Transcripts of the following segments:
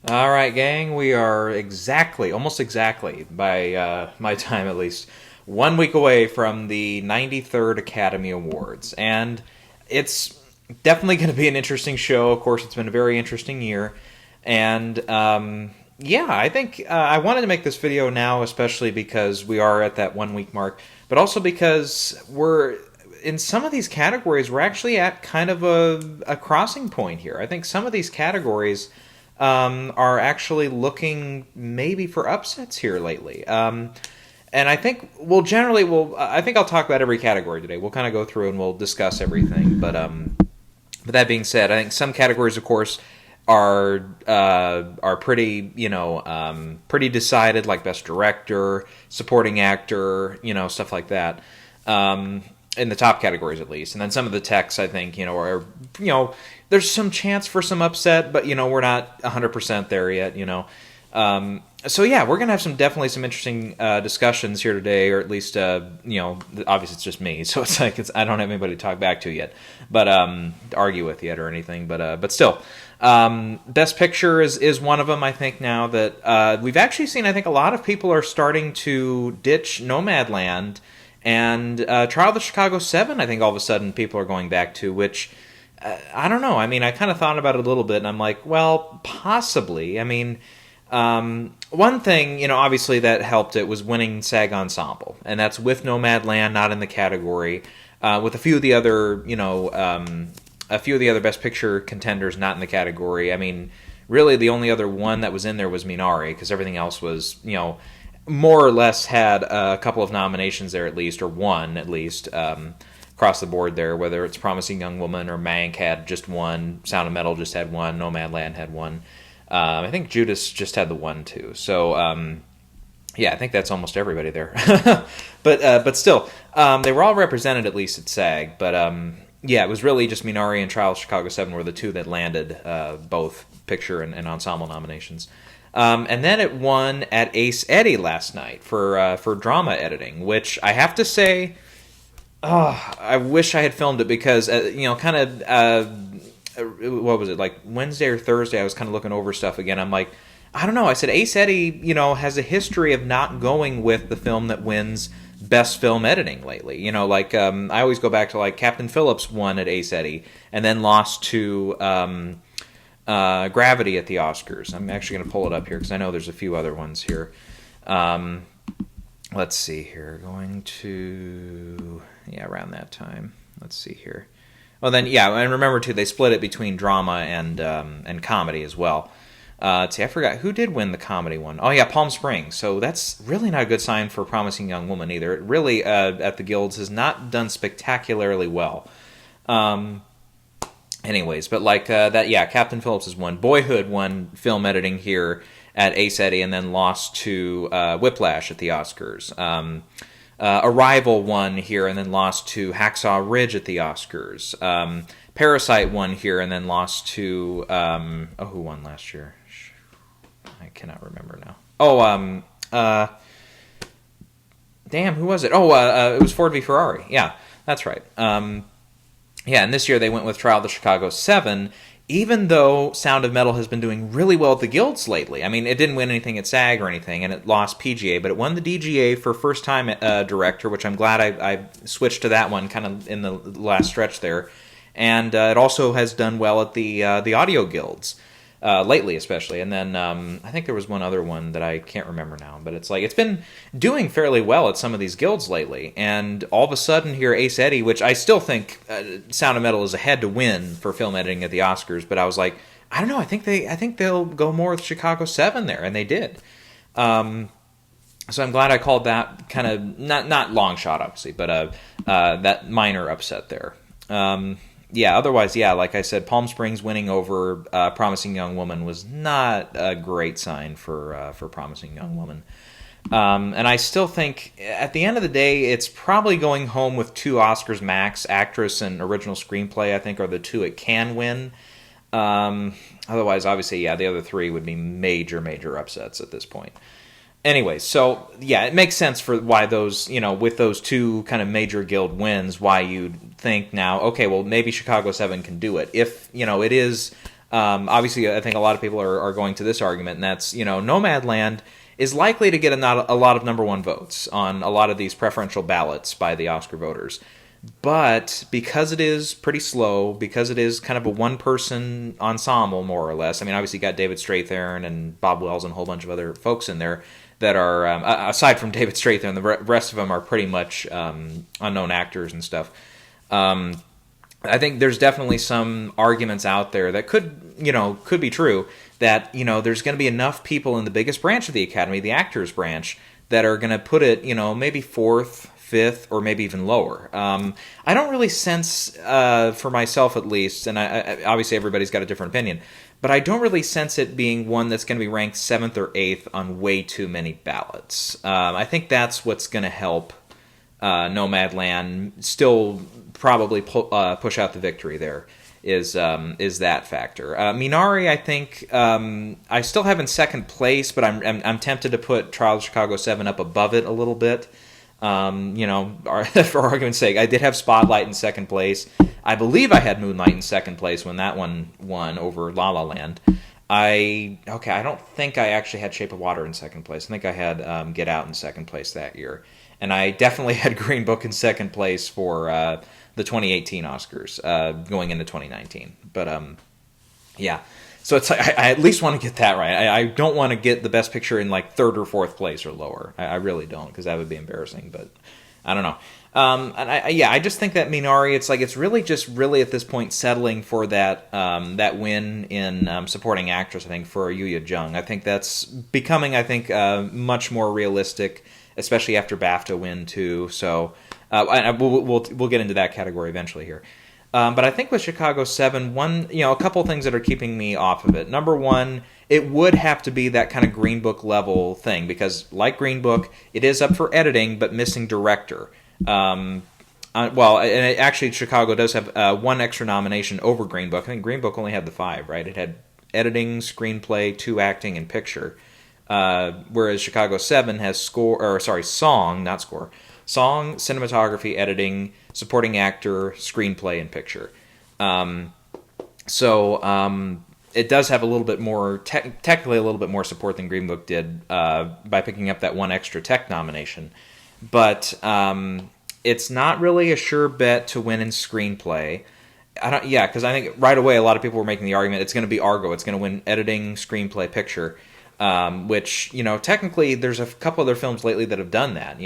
All right, gang, we are almost exactly, by my time at least, 1 week away from the 93rd Academy Awards. And it's definitely going to be an interesting show. Of course, it's been a very interesting year. And yeah, I think I wanted to make this video now, especially because we are at that 1 week mark, but also because in some of these categories, we're actually at kind of a crossing point here. I think some of these categories are actually looking maybe for upsets here lately. And I think I think I'll talk about every category today. We'll kind of go through and we'll discuss everything. But that being said, I think some categories, of course, are pretty pretty decided, like best director, supporting actor, stuff like that. In the top categories at least, and then some of the techs I think are there's some chance for some upset, but we're not 100% there yet. So yeah, we're gonna have definitely some interesting discussions here today, or at least obviously it's just me, so it's like I don't have anybody to talk back to yet, but to argue with yet or anything, but still. Best Picture is one of them. I think now that we've actually seen, I think a lot of people are starting to ditch Nomadland. And Trial of the Chicago 7, I think all of a sudden people are going back to, which, I don't know. I mean, I kind of thought about it a little bit, and I'm like, well, possibly. I mean, one thing, obviously that helped it was winning SAG Ensemble, and that's with Nomadland not in the category, with a few of the other, Best Picture contenders not in the category. I mean, really the only other one that was in there was Minari, because everything else was, more or less had a couple of nominations there at least, or one at least, across the board there, whether it's Promising Young Woman or Mank had just one, Sound of Metal just had one, Nomadland had one. I think Judas just had the one too. So, yeah, I think that's almost everybody there. But still, they were all represented at least at SAG. But yeah, it was really just Minari and Trial of Chicago 7 were the two that landed both picture and ensemble nominations. And then it won at Ace Eddie last night for drama editing, which I have to say, I wish I had filmed it because what was it, like Wednesday or Thursday? I was kind of looking over stuff again. I'm like, I don't know. I said Ace Eddie, has a history of not going with the film that wins best film editing lately. I always go back to like Captain Phillips won at Ace Eddie and then lost to Gravity at the Oscars. I'm actually going to pull it up here because I know there's a few other ones here. Let's see here. Going to around that time. Let's see here. Well, then and remember too, they split it between drama and comedy as well. See, I forgot who did win the comedy one. Oh yeah, Palm Springs. So that's really not a good sign for Promising Young Woman either. It really at the Guilds has not done spectacularly well. Anyways, but like Captain Phillips has won. Boyhood won film editing here at Ace Eddie and then lost to Whiplash at the Oscars. Arrival won here and then lost to Hacksaw Ridge at the Oscars. Parasite won here and then lost to who won last year? I cannot remember now. Damn, who was it? It was Ford v Ferrari. Yeah, that's right. And this year they went with Trial of the Chicago 7, even though Sound of Metal has been doing really well at the Guilds lately. I mean, it didn't win anything at SAG or anything, and it lost PGA, but it won the DGA for First Time Director, which I'm glad I switched to that one kind of in the last stretch there. And it also has done well at the Audio Guilds. Lately especially, and then I think there was one other one that I can't remember now, but it's been doing fairly well at some of these guilds lately, and all of a sudden here Ace Eddie, which I still think Sound of Metal is ahead to win for film editing at the Oscars, but I was like, I don't know, I think they'll go more with Chicago 7 there, and they did. So I'm glad I called that kind of not long shot obviously, but that minor upset there. Otherwise, like I said, Palm Springs winning over Promising Young Woman was not a great sign for Promising Young Woman. And I still think, at the end of the day, it's probably going home with 2 Oscars max. Actress and original screenplay, I think, are the 2 it can win. Otherwise, obviously, the other 3 would be major, major upsets at this point. Anyway, so it makes sense for why those, with those 2 kind of major guild wins, why you'd think now, okay, well, maybe Chicago 7 can do it. If, it is Obviously, I think a lot of people are going to this argument, and that's, Nomadland is likely to get a lot of number one votes on a lot of these preferential ballots by the Oscar voters. But because it is pretty slow, because it is kind of a one-person ensemble, more or less. I mean, obviously you got David Strathairn and Bob Wells and a whole bunch of other folks in there that are, aside from David Strathairn, the rest of them are pretty much unknown actors and stuff. I think there's definitely some arguments out there that could be true, that, there's going to be enough people in the biggest branch of the Academy, the actors branch, that are going to put it, maybe fourth, fifth, or maybe even lower. I don't really sense, for myself at least, and I obviously everybody's got a different opinion, but I don't really sense it being one that's going to be ranked seventh or eighth on way too many ballots. I think that's what's going to help Nomadland still probably push out the victory there. Is that factor? Minari, I think I still have in second place, but I'm tempted to put Trial of Chicago 7 up above it a little bit. For argument's sake, I did have Spotlight in second place. I believe I had Moonlight in second place when that one won over La La Land. I don't think I actually had Shape of Water in second place. I think I had Get Out in second place that year. And I definitely had Green Book in second place for the 2018 Oscars going into 2019. But, yeah. So it's like, I at least want to get that right. I don't want to get the Best Picture in like third or fourth place or lower. I really don't, because that would be embarrassing. But I don't know. And I just think that Minari, it's really at this point settling for that win in supporting actress. I think for Yuya Jung. I think that's becoming much more realistic, especially after BAFTA win too. So we'll get into that category eventually here. But I think with Chicago 7, a couple things that are keeping me off of it. Number one, it would have to be that kind of Green Book level thing, because like Green Book, it is up for editing, but missing director. Actually, Chicago does have one extra nomination over Green Book. I think Green Book only had the 5, right? It had editing, screenplay, 2 acting, and picture. Whereas Chicago 7 has song, not score. Song, cinematography, editing, supporting actor, screenplay, and picture. It does have a little bit more, technically a little bit more support than Green Book did by picking up that one extra tech nomination. But it's not really a sure bet to win in screenplay. Because I think right away a lot of people were making the argument it's going to be Argo. It's going to win editing, screenplay, picture. Which, technically there's a couple other films lately that have done that,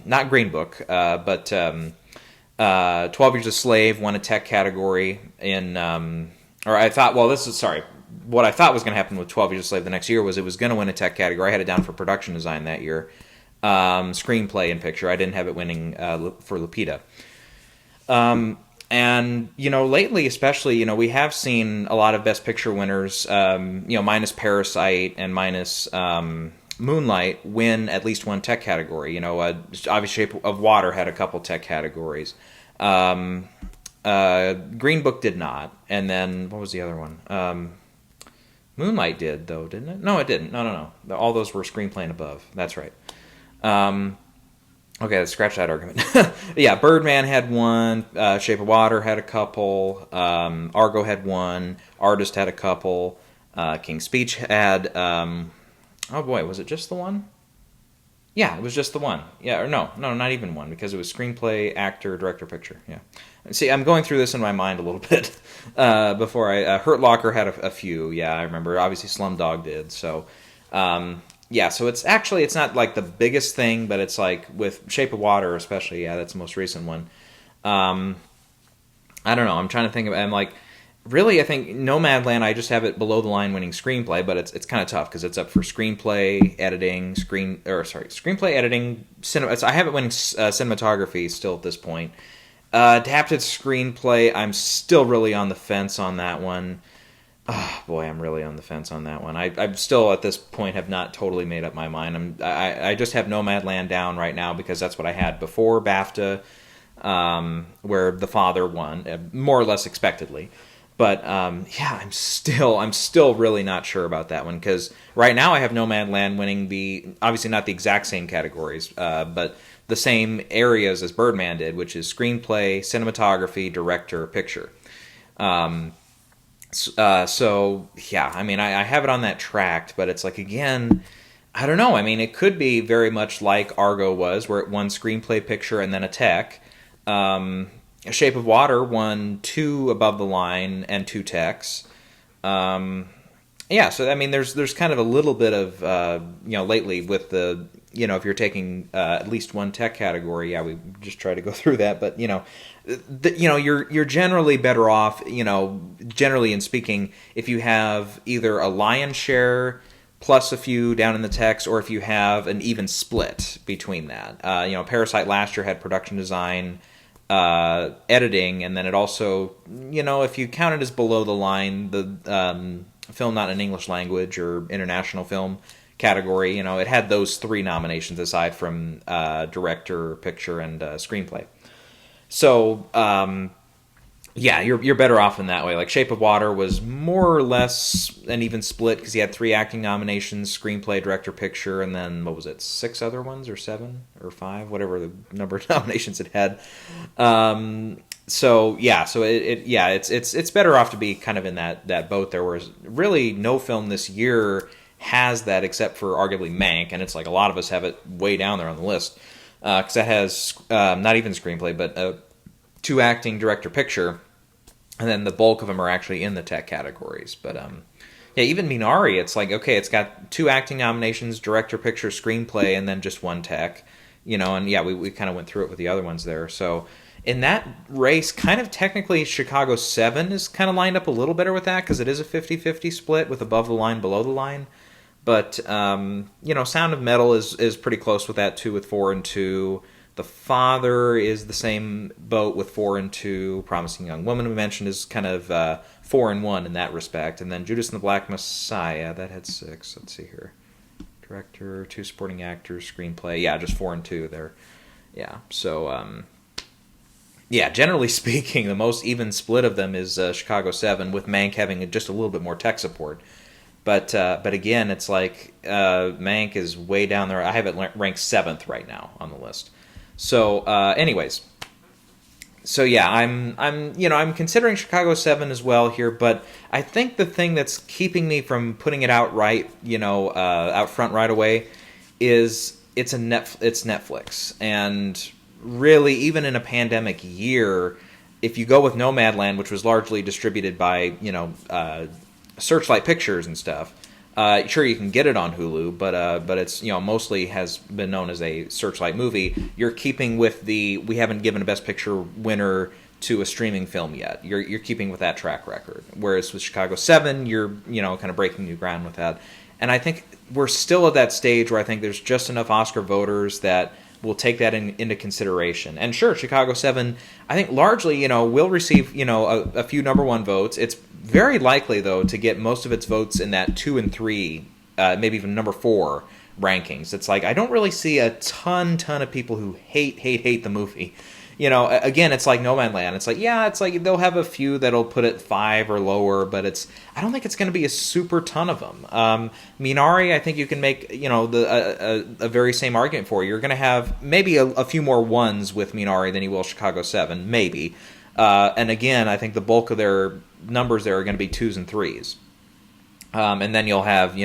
not Green Book, but 12 Years a Slave won a tech category in, what I thought was going to happen with 12 Years a Slave the next year was it was going to win a tech category. I had it down for production design that year, screenplay and picture. I didn't have it winning for Lupita. And, lately especially, we have seen a lot of Best Picture winners, minus Parasite and minus Moonlight, win at least one tech category. Obviously Shape of Water had a couple tech categories. Green Book did not. And then, what was the other one? Moonlight did, though, didn't it? No, it didn't. No. All those were screenplay and above. That's right. Okay, let's scratch that argument. Yeah, Birdman had one. Shape of Water had a couple. Argo had one. Artist had a couple. King's Speech had... was it just the one? Yeah, it was just the one. Yeah, or no, not even one, because it was screenplay, actor, director, picture. Yeah. See, I'm going through this in my mind a little bit before I... Hurt Locker had a few. Yeah, I remember. Obviously, Slumdog did. So... so it's not like the biggest thing, but it's like with Shape of Water especially, that's the most recent one. I don't know, I'm trying to think of, I'm like, really, I think Nomadland, I just have it below the line winning screenplay, but it's kind of tough because it's up for screenplay, editing, screenplay, editing, I have it winning cinematography still at this point. Adapted screenplay, I'm still really on the fence on that one. Oh, boy, I'm really on the fence on that one. I'm still, at this point, have not totally made up my mind. I just have Nomadland down right now because that's what I had before BAFTA, where The Father won, more or less expectedly. But, I'm still really not sure about that one, because right now I have Nomadland winning obviously not the exact same categories, but the same areas as Birdman did, which is screenplay, cinematography, director, picture. So yeah, I mean, I have it on that tract, but it's like, again, I don't know. I mean, it could be very much like Argo was, where it won screenplay, picture, and then a tech. Shape of Water won 2 above the line and 2 techs. Yeah, so I mean, there's kind of a little bit of lately with the, if you're taking at least one tech category, yeah, we just try to go through that, but you're generally better off, generally in speaking, if you have either a lion's share plus a few down in the techs, or if you have an even split between that. Parasite last year had production design, editing, and then it also, if you count it as below the line, the film not in English language or international film category, it had those 3 nominations aside from director, picture, and screenplay. So yeah, you're better off in that way. Like Shape of Water was more or less an even split because he had 3 acting nominations: screenplay, director, picture, and then what was it, 6 other ones, or 7 or 5, whatever the number of nominations it had. So yeah, it's better off to be kind of in that boat there. Whereas really no film this year has that except for arguably Mank, and it's like a lot of us have it way down there on the list because it has not even screenplay, but 2 acting, director, picture, and then the bulk of them are actually in the tech categories. But yeah, even Minari, it's like, okay, it's got 2 acting nominations, director, picture, screenplay, and then just 1 tech. And yeah, we kind of went through it with the other ones there. So in that race, kind of technically Chicago 7 is kind of lined up a little better with that because it is a 50-50 split with above the line, below the line. But, Sound of Metal is pretty close with that too, with 4 and 2. The Father is the same boat with 4 and 2. Promising Young Woman, we mentioned, is kind of 4 and 1 in that respect. And then Judas and the Black Messiah, that had 6. Let's see here. Director, 2 supporting actors, screenplay. Yeah, just 4 and 2 there. Yeah, so yeah, generally speaking, the most even split of them is Chicago 7, with Mank having just a little bit more tech support. But again, it's like Mank is way down there. I have it ranked 7th right now on the list. So anyways, so yeah, I'm considering Chicago 7 as well here, but I think the thing that's keeping me from putting it out front right away is it's Netflix. And really, even in a pandemic year, if you go with Nomadland, which was largely distributed by Searchlight Pictures and stuff, sure, you can get it on Hulu, but it's mostly has been known as a Searchlight movie. You're keeping with we haven't given a Best Picture winner to a streaming film yet. You're keeping with that track record. Whereas with Chicago 7, you're kind of breaking new ground with that. And I think we're still at that stage where I think there's just enough Oscar voters that will take that into consideration. And sure, Chicago 7, I think largely, will receive, a few number 1 votes. It's very likely, though, to get most of its votes in that 2 and 3, maybe even number 4 rankings. It's like, I don't really see a ton of people who hate the movie. Again, it's like Nomadland. It's like, yeah, it's like they'll have a few that'll put it 5 or lower, but I don't think it's going to be a super ton of them. Minari, I think you can make, a very same argument for. You're going to have maybe a few more 1s with Minari than you will Chicago 7, maybe. And again, I think the bulk of their numbers there are going to be 2s and 3s. And then you'll have,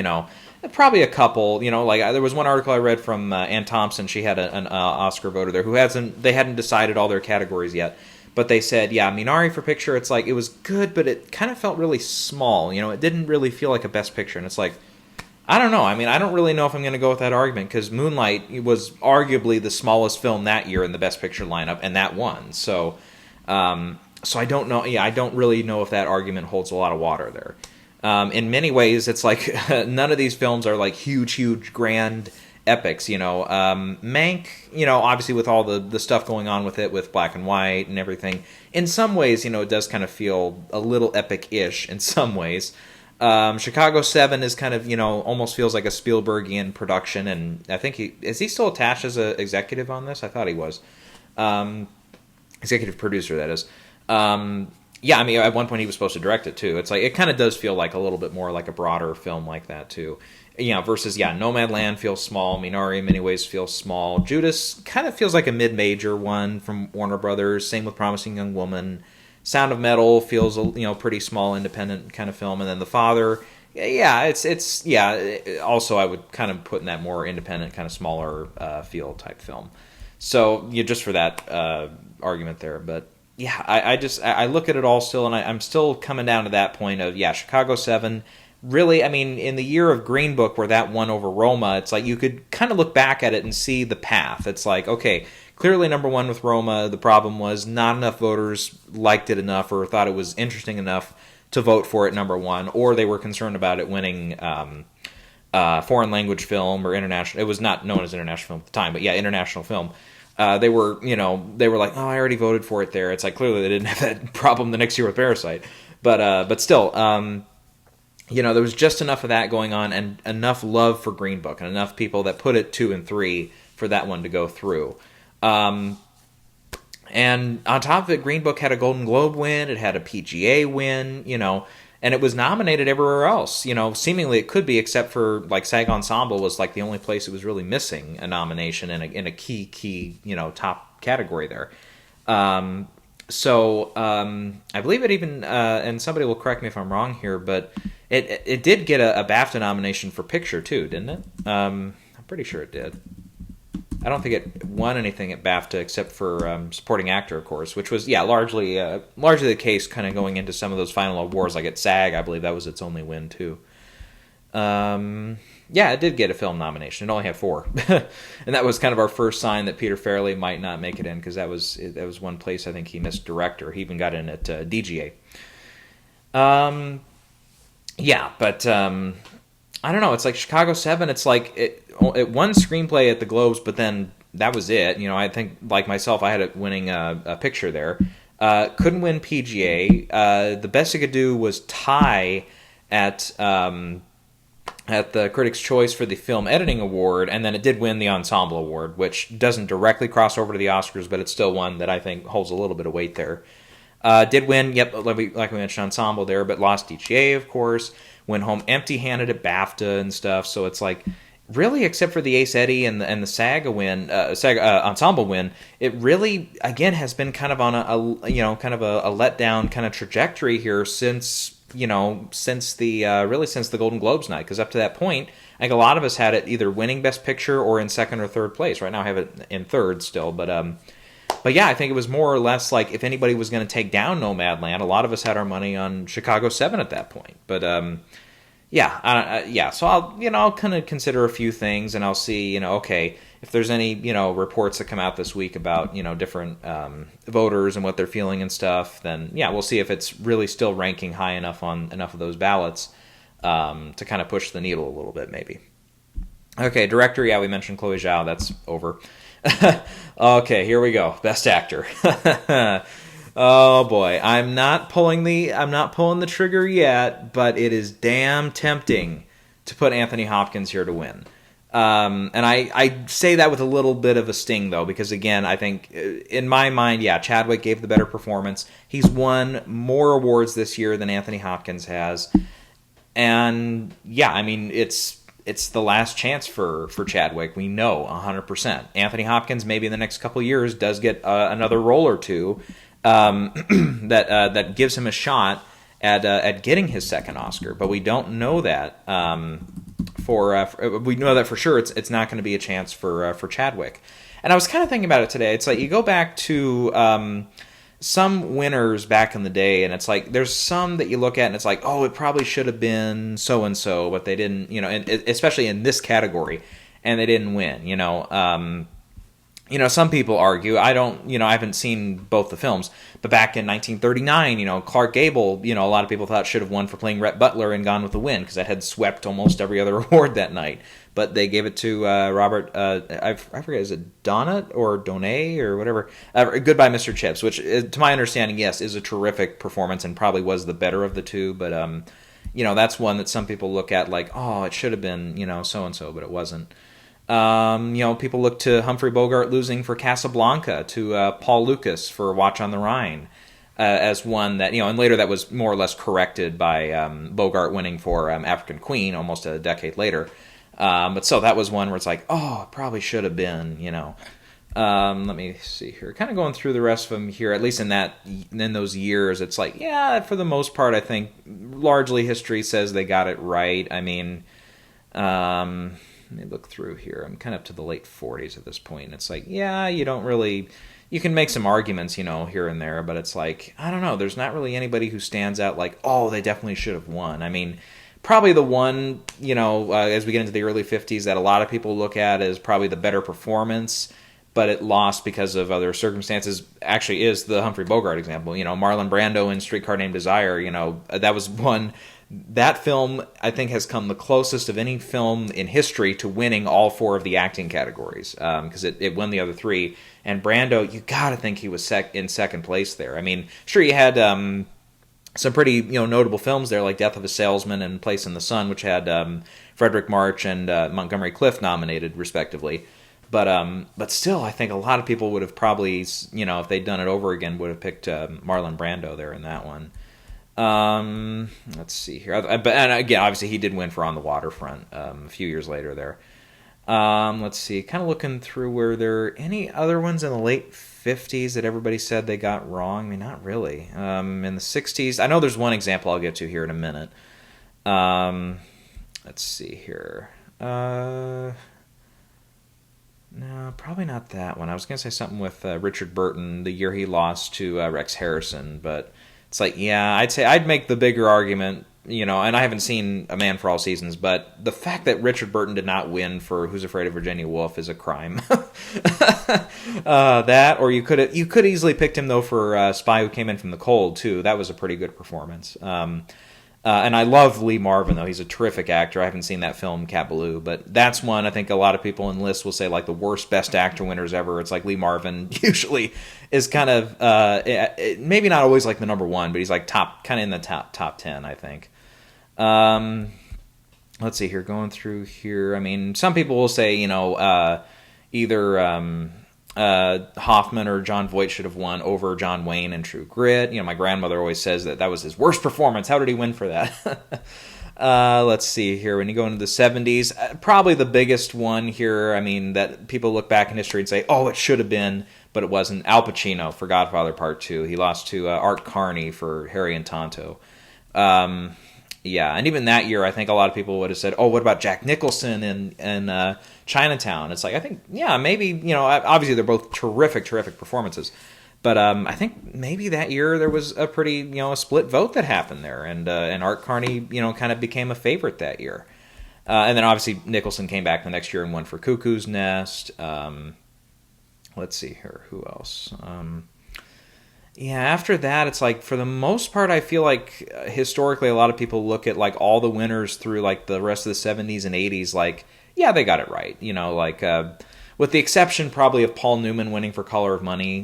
probably a couple, like there was one article I read from Ann Thompson. She had an Oscar voter there who they hadn't decided all their categories yet, but they said, yeah, Minari for picture, it's like, it was good, but it kind of felt really small. It didn't really feel like a Best Picture. And it's like, I don't know. I mean, I don't really know if I'm going to go with that argument because Moonlight was arguably the smallest film that year in the Best Picture lineup, and that won. So I don't know. Yeah, I don't really know if that argument holds a lot of water there. In many ways, it's like none of these films are like huge, grand epics. Mank, obviously with all the stuff going on with it, with black and white and everything, in some ways, it does kind of feel a little epic-ish in some ways. Chicago 7 is kind of, almost feels like a Spielbergian production, and I think is he still attached as an executive on this? I thought he was. Executive producer, that is. Yeah, I mean, at one point he was supposed to direct it too. It's like, it kind of does feel like a little bit more like a broader film like that too. Versus, Nomadland feels small. Minari in many ways feels small. Judas kind of feels like a mid-major one from Warner Brothers. Same with Promising Young Woman. Sound of Metal feels pretty small independent kind of film, and then The Father. Yeah, it's also, I would kind of put in that more independent, kind of smaller feel type film. So just for that argument there, but yeah, I look at it all still, and I'm still coming down to that point of Chicago 7. Really, I mean, in the year of Green Book, where that won over Roma, it's like you could kind of look back at it and see the path. It's like, okay, clearly number one with Roma, the problem was not enough voters liked it enough or thought it was interesting enough to vote for it number one, or they were concerned about it winning foreign language film or international. It was not known as international film at the time, but international film. They were like, oh, I already voted for it there. It's like clearly they didn't have that problem the next year with Parasite, but still, there was just enough of that going on and enough love for Green Book and enough people that put it 2 and 3 for that one to go through. And on top of it, Green Book had a Golden Globe win, it had a PGA win, and it was nominated everywhere else. Seemingly it could be, except for like SAG Ensemble was like the only place it was really missing a nomination in a key top category there. So I believe it even, and somebody will correct me if I'm wrong here, but it did get a BAFTA nomination for picture too, didn't it? I'm pretty sure it did. I don't think it won anything at BAFTA except for supporting actor, of course, which was largely the case kind of going into some of those final awards. Like at SAG, I believe that was its only win too. It did get a film nomination. It only had 4, and that was kind of our first sign that Peter Farrelly might not make it in, because that was one place I think he missed director. He even got in at DGA. But I don't know. It's like Chicago 7. It's like it won screenplay at the Globes, but then that was it. I think, like myself, I had it winning a picture there. Couldn't win PGA. The best it could do was tie at the Critics' Choice for the Film Editing Award, and then it did win the Ensemble Award, which doesn't directly cross over to the Oscars, but it's still one that I think holds a little bit of weight there. Did win, like we mentioned, Ensemble there, but lost DGA, of course. Went home empty-handed at BAFTA and stuff, so it's like, really, except for the Ace Eddie and the SAG Ensemble win, it really, again, has been kind of on a letdown kind of trajectory here since the Golden Globes night, because up to that point, I think a lot of us had it either winning Best Picture or in second or third place. Right now I have it in third still, but I think it was more or less like if anybody was going to take down Nomadland, a lot of us had our money on Chicago 7 at that point. But so I'll kind of consider a few things, and I'll see, okay, if there's any, reports that come out this week about, different voters and what they're feeling and stuff, then we'll see if it's really still ranking high enough on enough of those ballots to kind of push the needle a little bit, maybe. Okay, director, we mentioned Chloe Zhao, that's over. Okay, here we go. Best actor. Oh boy, I'm not pulling the trigger yet, but it is damn tempting to put Anthony Hopkins here to win. And I say that with a little bit of a sting, though, because again, I think in my mind, Chadwick gave the better performance. He's won more awards this year than Anthony Hopkins has, and I mean it's the last chance for Chadwick. We know 100%. Anthony Hopkins maybe in the next couple of years does get another role or two that gives him a shot at getting his second Oscar, but we don't know that. We know that for sure. It's not going to be a chance for Chadwick. And I was kind of thinking about it today. It's like you go back to some winners back in the day, and it's like there's some that you look at and it's like, oh, it probably should have been so and so, but they didn't. And especially in this category, and they didn't win. Some people argue, I haven't seen both the films, but back in 1939, Clark Gable, a lot of people thought should have won for playing Rhett Butler in Gone with the Wind, because that had swept almost every other award that night. But they gave it to Robert, I forget, is it Donat or Donay or whatever? Goodbye, Mr. Chips, which, to my understanding, yes, is a terrific performance and probably was the better of the two. But, that's one that some people look at like, oh, it should have been, so-and-so, but it wasn't. People look to Humphrey Bogart losing for Casablanca, to Paul Lucas for Watch on the Rhine, as one that, and later that was more or less corrected by Bogart winning for African Queen almost a decade later. But so that was one where it's like, oh, it probably should have been, Let me see here. Kind of going through the rest of them here. At least in those years, it's like, yeah, for the most part, I think largely history says they got it right. I mean, let me look through here. I'm kind of up to the late 40s at this point. And it's like, yeah, you don't really. You can make some arguments, here and there, but it's like, I don't know. There's not really anybody who stands out like, oh, they definitely should have won. I mean, probably the one, as we get into the early 50s that a lot of people look at as probably the better performance, but it lost because of other circumstances, actually is the Humphrey Bogart example. Marlon Brando in Streetcar Named Desire, that was one. That film, I think, has come the closest of any film in history to winning all four of the acting categories, because it won the other three. And Brando, you got to think he was in second place there. I mean, sure, you had some pretty notable films there, like Death of a Salesman and Place in the Sun, which had Frederick March and Montgomery Clift nominated, respectively. But still, I think a lot of people would have probably, if they'd done it over again, would have picked Marlon Brando there in that one. Let's see here. And again, obviously, he did win for On the Waterfront a few years later there. Let's see. Kind of looking through, were there any other ones in the late 50s that everybody said they got wrong? I mean, not really. In the 60s, I know there's one example I'll get to here in a minute. Let's see here. No, probably not that one. I was going to say something with Richard Burton, the year he lost to Rex Harrison, but it's like, yeah, I'd say I'd make the bigger argument, and I haven't seen A Man for All Seasons, but the fact that Richard Burton did not win for Who's Afraid of Virginia Woolf is a crime. That, or you could easily picked him though for Spy Who Came in from the Cold too. That was a pretty good performance. And I love Lee Marvin, though. He's a terrific actor. I haven't seen that film, Cat Ballou, but that's one I think a lot of people in lists will say, like, the worst Best Actor winners ever. It's like Lee Marvin usually is kind of, maybe not always like the number one, but he's like kind of in the top 10, I think. Let's see here, going through here. I mean, some people will say, either Hoffman or Jon Voight should have won over John Wayne in True Grit. My grandmother always says that was his worst performance. How did he win for that? Let's see here. When you go into the 70s, probably the biggest one here, I mean, that people look back in history and say, oh, it should have been, but it wasn't. Al Pacino for Godfather Part 2. He lost to Art Carney for Harry and Tonto. Yeah, and even that year, I think a lot of people would have said, oh, what about Jack Nicholson in Chinatown? It's like, I think, yeah, maybe, obviously they're both terrific performances. But I think maybe that year there was a pretty, a split vote that happened there. And Art Carney, kind of became a favorite that year. And then obviously Nicholson came back the next year and won for Cuckoo's Nest. Let's see here, who else? Yeah, after that, it's like, for the most part, I feel like historically a lot of people look at like all the winners through like the rest of the 70s and 80s, like, yeah, they got it right. With the exception probably of Paul Newman winning for Color of Money,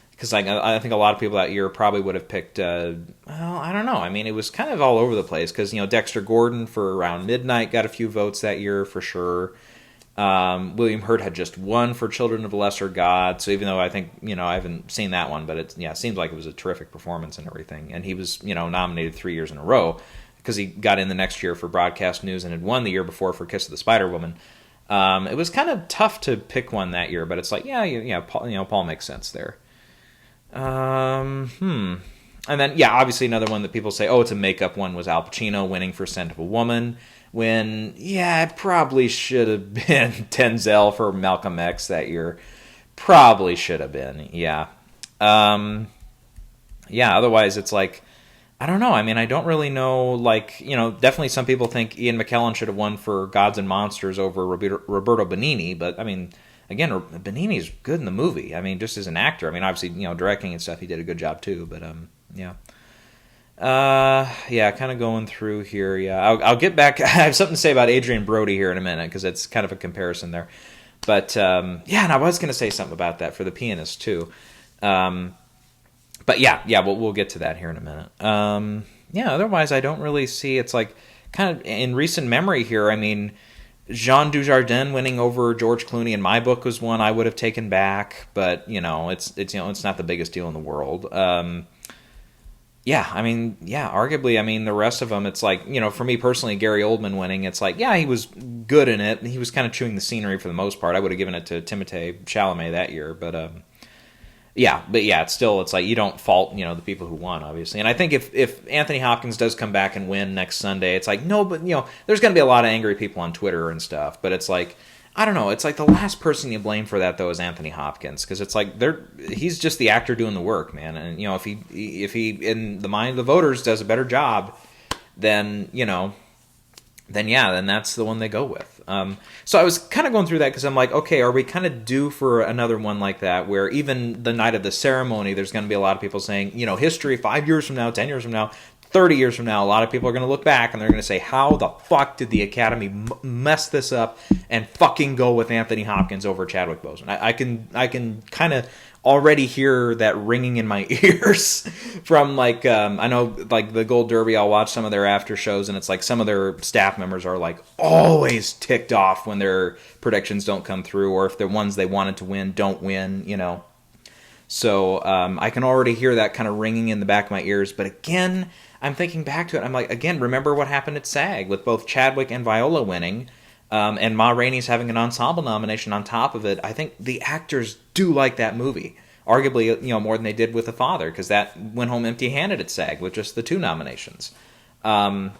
because like, I think a lot of people that year probably would have picked, well, I don't know. I mean, it was kind of all over the place because, Dexter Gordon for Around Midnight got a few votes that year for sure. William Hurt had just won for Children of the Lesser God, so even though I think, I haven't seen that one, but it seems like it was a terrific performance and everything. And he was, nominated 3 years in a row because he got in the next year for Broadcast News and had won the year before for Kiss of the Spider Woman. It was kind of tough to pick one that year, but it's like, Paul makes sense there. And then, obviously another one that people say, oh, it's a makeup one, was Al Pacino winning for Scent of a Woman. When, it probably should have been Denzel for Malcolm X that year. Probably should have been, yeah. Otherwise it's like, I don't know. I mean, I don't really know, like, definitely some people think Ian McKellen should have won for Gods and Monsters over Roberto Benigni, but, I mean, again, Benigni's good in the movie. I mean, just as an actor. I mean, obviously, directing and stuff, he did a good job too, but, yeah. Kind of going through here. Yeah, I'll get back. I have something to say about Adrian Brody here in a minute because it's kind of a comparison there. But and I was going to say something about that for The Pianist too. But we'll get to that here in a minute. Otherwise I don't really see. It's like kind of in recent memory here. I mean, Jean Dujardin winning over George Clooney in my book was one I would have taken back, but it's not the biggest deal in the world. Yeah, I mean, yeah, arguably, I mean, the rest of them, it's like, for me personally, Gary Oldman winning, it's like, yeah, he was good in it. He was kind of chewing the scenery for the most part. I would have given it to Timothée Chalamet that year, but yeah, it's like you don't fault, the people who won, obviously. And I think if Anthony Hopkins does come back and win next Sunday, it's like, no, but, there's going to be a lot of angry people on Twitter and stuff, but it's like, I don't know. It's like the last person you blame for that though is Anthony Hopkins, because it's like he's just the actor doing the work, man. And if he in the mind of the voters does a better job, then then that's the one they go with. So I was kind of going through that because I'm like, okay, are we kind of due for another one like that, where even the night of the ceremony, there's going to be a lot of people saying, history 5 years from now, 10 years from now, 30 years from now, a lot of people are going to look back and they're going to say, how the fuck did the Academy mess this up and fucking go with Anthony Hopkins over Chadwick Boseman? I can kind of already hear that ringing in my ears from like, I know like the Gold Derby, I'll watch some of their after shows and it's like some of their staff members are like always ticked off when their predictions don't come through, or if the ones they wanted to win don't win, So I can already hear that kind of ringing in the back of my ears. But again, I'm thinking back to it. I'm like, again, remember what happened at SAG with both Chadwick and Viola winning, and Ma Rainey's having an ensemble nomination on top of it. I think the actors do like that movie, arguably, more than they did with The Father, because that went home empty-handed at SAG with just the 2 nominations. But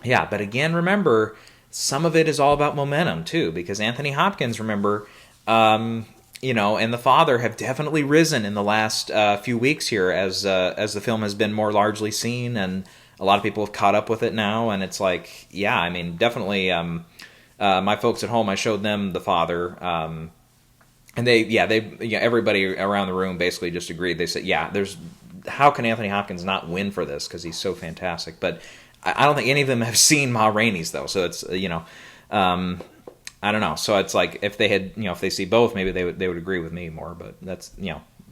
again, remember, some of it is all about momentum too, because Anthony Hopkins, remember, and The Father have definitely risen in the last few weeks here as the film has been more largely seen, and a lot of people have caught up with it now. And it's like, yeah, I mean, definitely. My folks at home, I showed them The Father, and everybody around the room basically just agreed. They said, yeah, how can Anthony Hopkins not win for this, because he's so fantastic? But I don't think any of them have seen Ma Rainey's though, so it's I don't know. So it's like if they had, if they see both, maybe they would agree with me more. But that's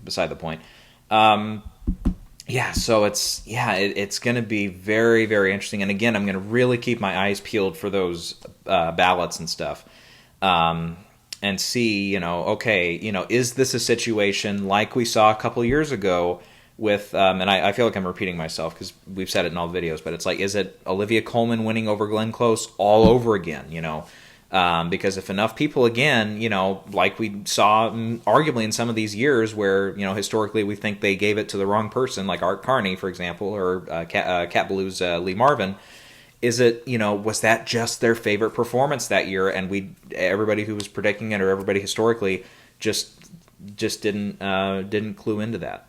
beside the point. So it's going to be very, very interesting. And again, I'm going to really keep my eyes peeled for those ballots and stuff, and see, is this a situation like we saw a couple years ago with, and I feel like I'm repeating myself because we've said it in all the videos, but it's like, is it Olivia Colman winning over Glenn Close all over again? Because if enough people, again, like we saw arguably in some of these years where, historically we think they gave it to the wrong person, like Art Carney, for example, or Cat Ballou's Lee Marvin, is it, was that just their favorite performance that year, and everybody who was predicting it, or everybody historically just didn't clue into that?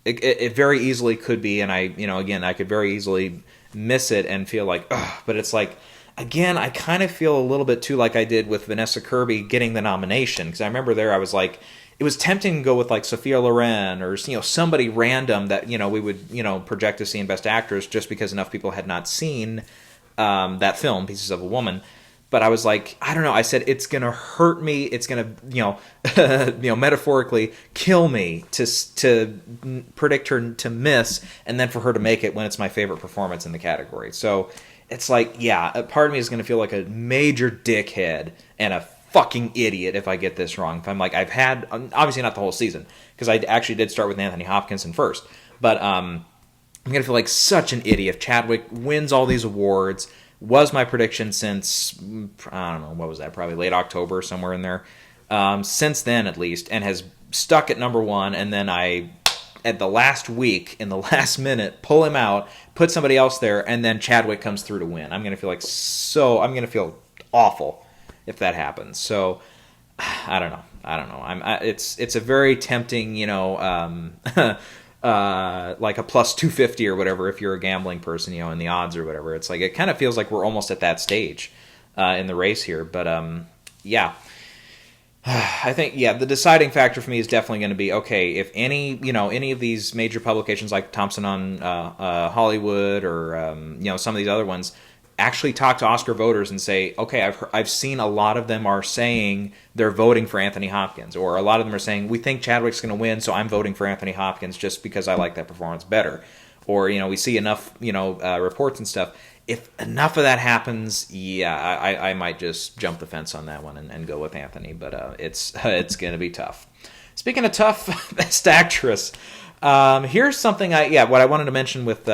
It very easily could be, and I could very easily miss it and feel like, ugh, but it's like, again, I kind of feel a little bit too like I did with Vanessa Kirby getting the nomination, because I remember there I was like, it was tempting to go with like Sophia Loren or somebody random that we would project to see in Best Actress, just because enough people had not seen that film, Pieces of a Woman. But I was like, I don't know. I said it's gonna hurt me. It's gonna metaphorically kill me to predict her to miss, and then for her to make it when it's my favorite performance in the category. So it's like, yeah, a part of me is going to feel like a major dickhead and a fucking idiot if I get this wrong. If I'm like, I've had, obviously not the whole season, because I actually did start with Anthony Hopkins first, but I'm going to feel like such an idiot if Chadwick wins all these awards. Was my prediction since, I don't know, what was that, probably late October, somewhere in there, since then at least, and has stuck at number 1, and then I, at the last week, in the last minute, pull him out, put somebody else there, and then Chadwick comes through to win. I'm going to feel awful if that happens. So, I don't know. It's a very tempting, like a plus 250 or whatever, if you're a gambling person, in the odds or whatever. It's like, it kind of feels like we're almost at that stage in the race here. But, I think, the deciding factor for me is definitely going to be, okay, if any of these major publications like Thompson on Hollywood or, some of these other ones actually talk to Oscar voters and say, okay, I've seen a lot of them are saying they're voting for Anthony Hopkins, or a lot of them are saying, we think Chadwick's going to win, so I'm voting for Anthony Hopkins just because I like that performance better. Or, we see enough, reports and stuff. If enough of that happens, I might just jump the fence on that one and go with Anthony. But it's going to be tough. Speaking of tough, Best Actress, Here's something what I wanted to mention with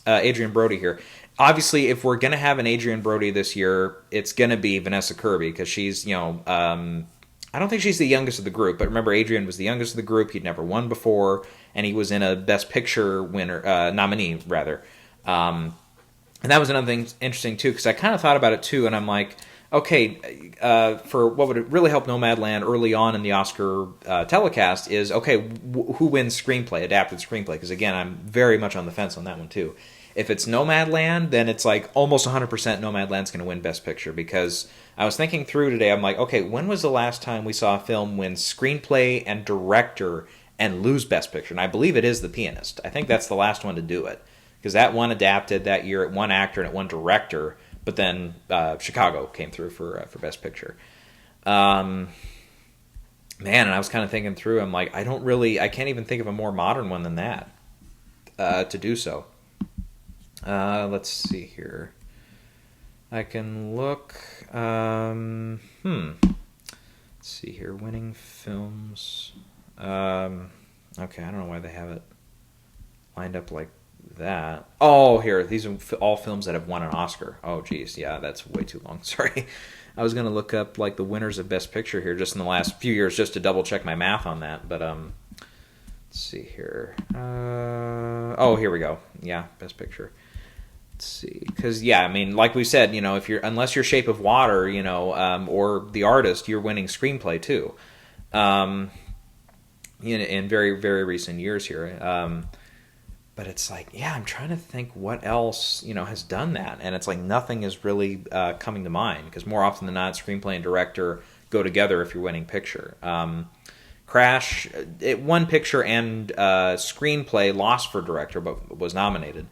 Adrian Brody here. Obviously, if we're going to have an Adrian Brody this year, it's going to be Vanessa Kirby because she's, I don't think she's the youngest of the group, but remember, Adrian was the youngest of the group. He'd never won before, and he was in a Best Picture nominee, rather. And that was another thing interesting, too, because I kind of thought about it, too, and I'm like, okay, for what would really help Nomadland early on in the Oscar telecast is, okay, who wins screenplay, adapted screenplay? Because, again, I'm very much on the fence on that one, too. If it's Nomadland, then it's like almost 100% Nomadland's going to win Best Picture, because I was thinking through today, I'm like, okay, when was the last time we saw a film win screenplay and director and lose Best Picture? And I believe it is The Pianist. I think that's the last one to do it, because that one adapted that year at one actor and at one director, but then Chicago came through for Best Picture. Man, and I was kind of thinking through, I'm like, I can't even think of a more modern one than that to do so. Let's see here. I can look. Let's see here. Winning films. Okay, I don't know why they have it lined up like that. Oh, here. These are all films that have won an Oscar. Oh, geez. Yeah, that's way too long. Sorry. I was going to look up like the winners of Best Picture here just in the last few years just to double check my math on that. But let's see here. Oh, here we go. Yeah, Best Picture. Let's see, because I mean, like we said, if unless you're Shape of Water, or The Artist, you're winning screenplay too. In very, very recent years here. But it's like, I'm trying to think what else has done that, and it's like nothing is really coming to mind, because more often than not, screenplay and director go together if you're winning picture. Crash, it won picture and screenplay, lost for director, but was nominated.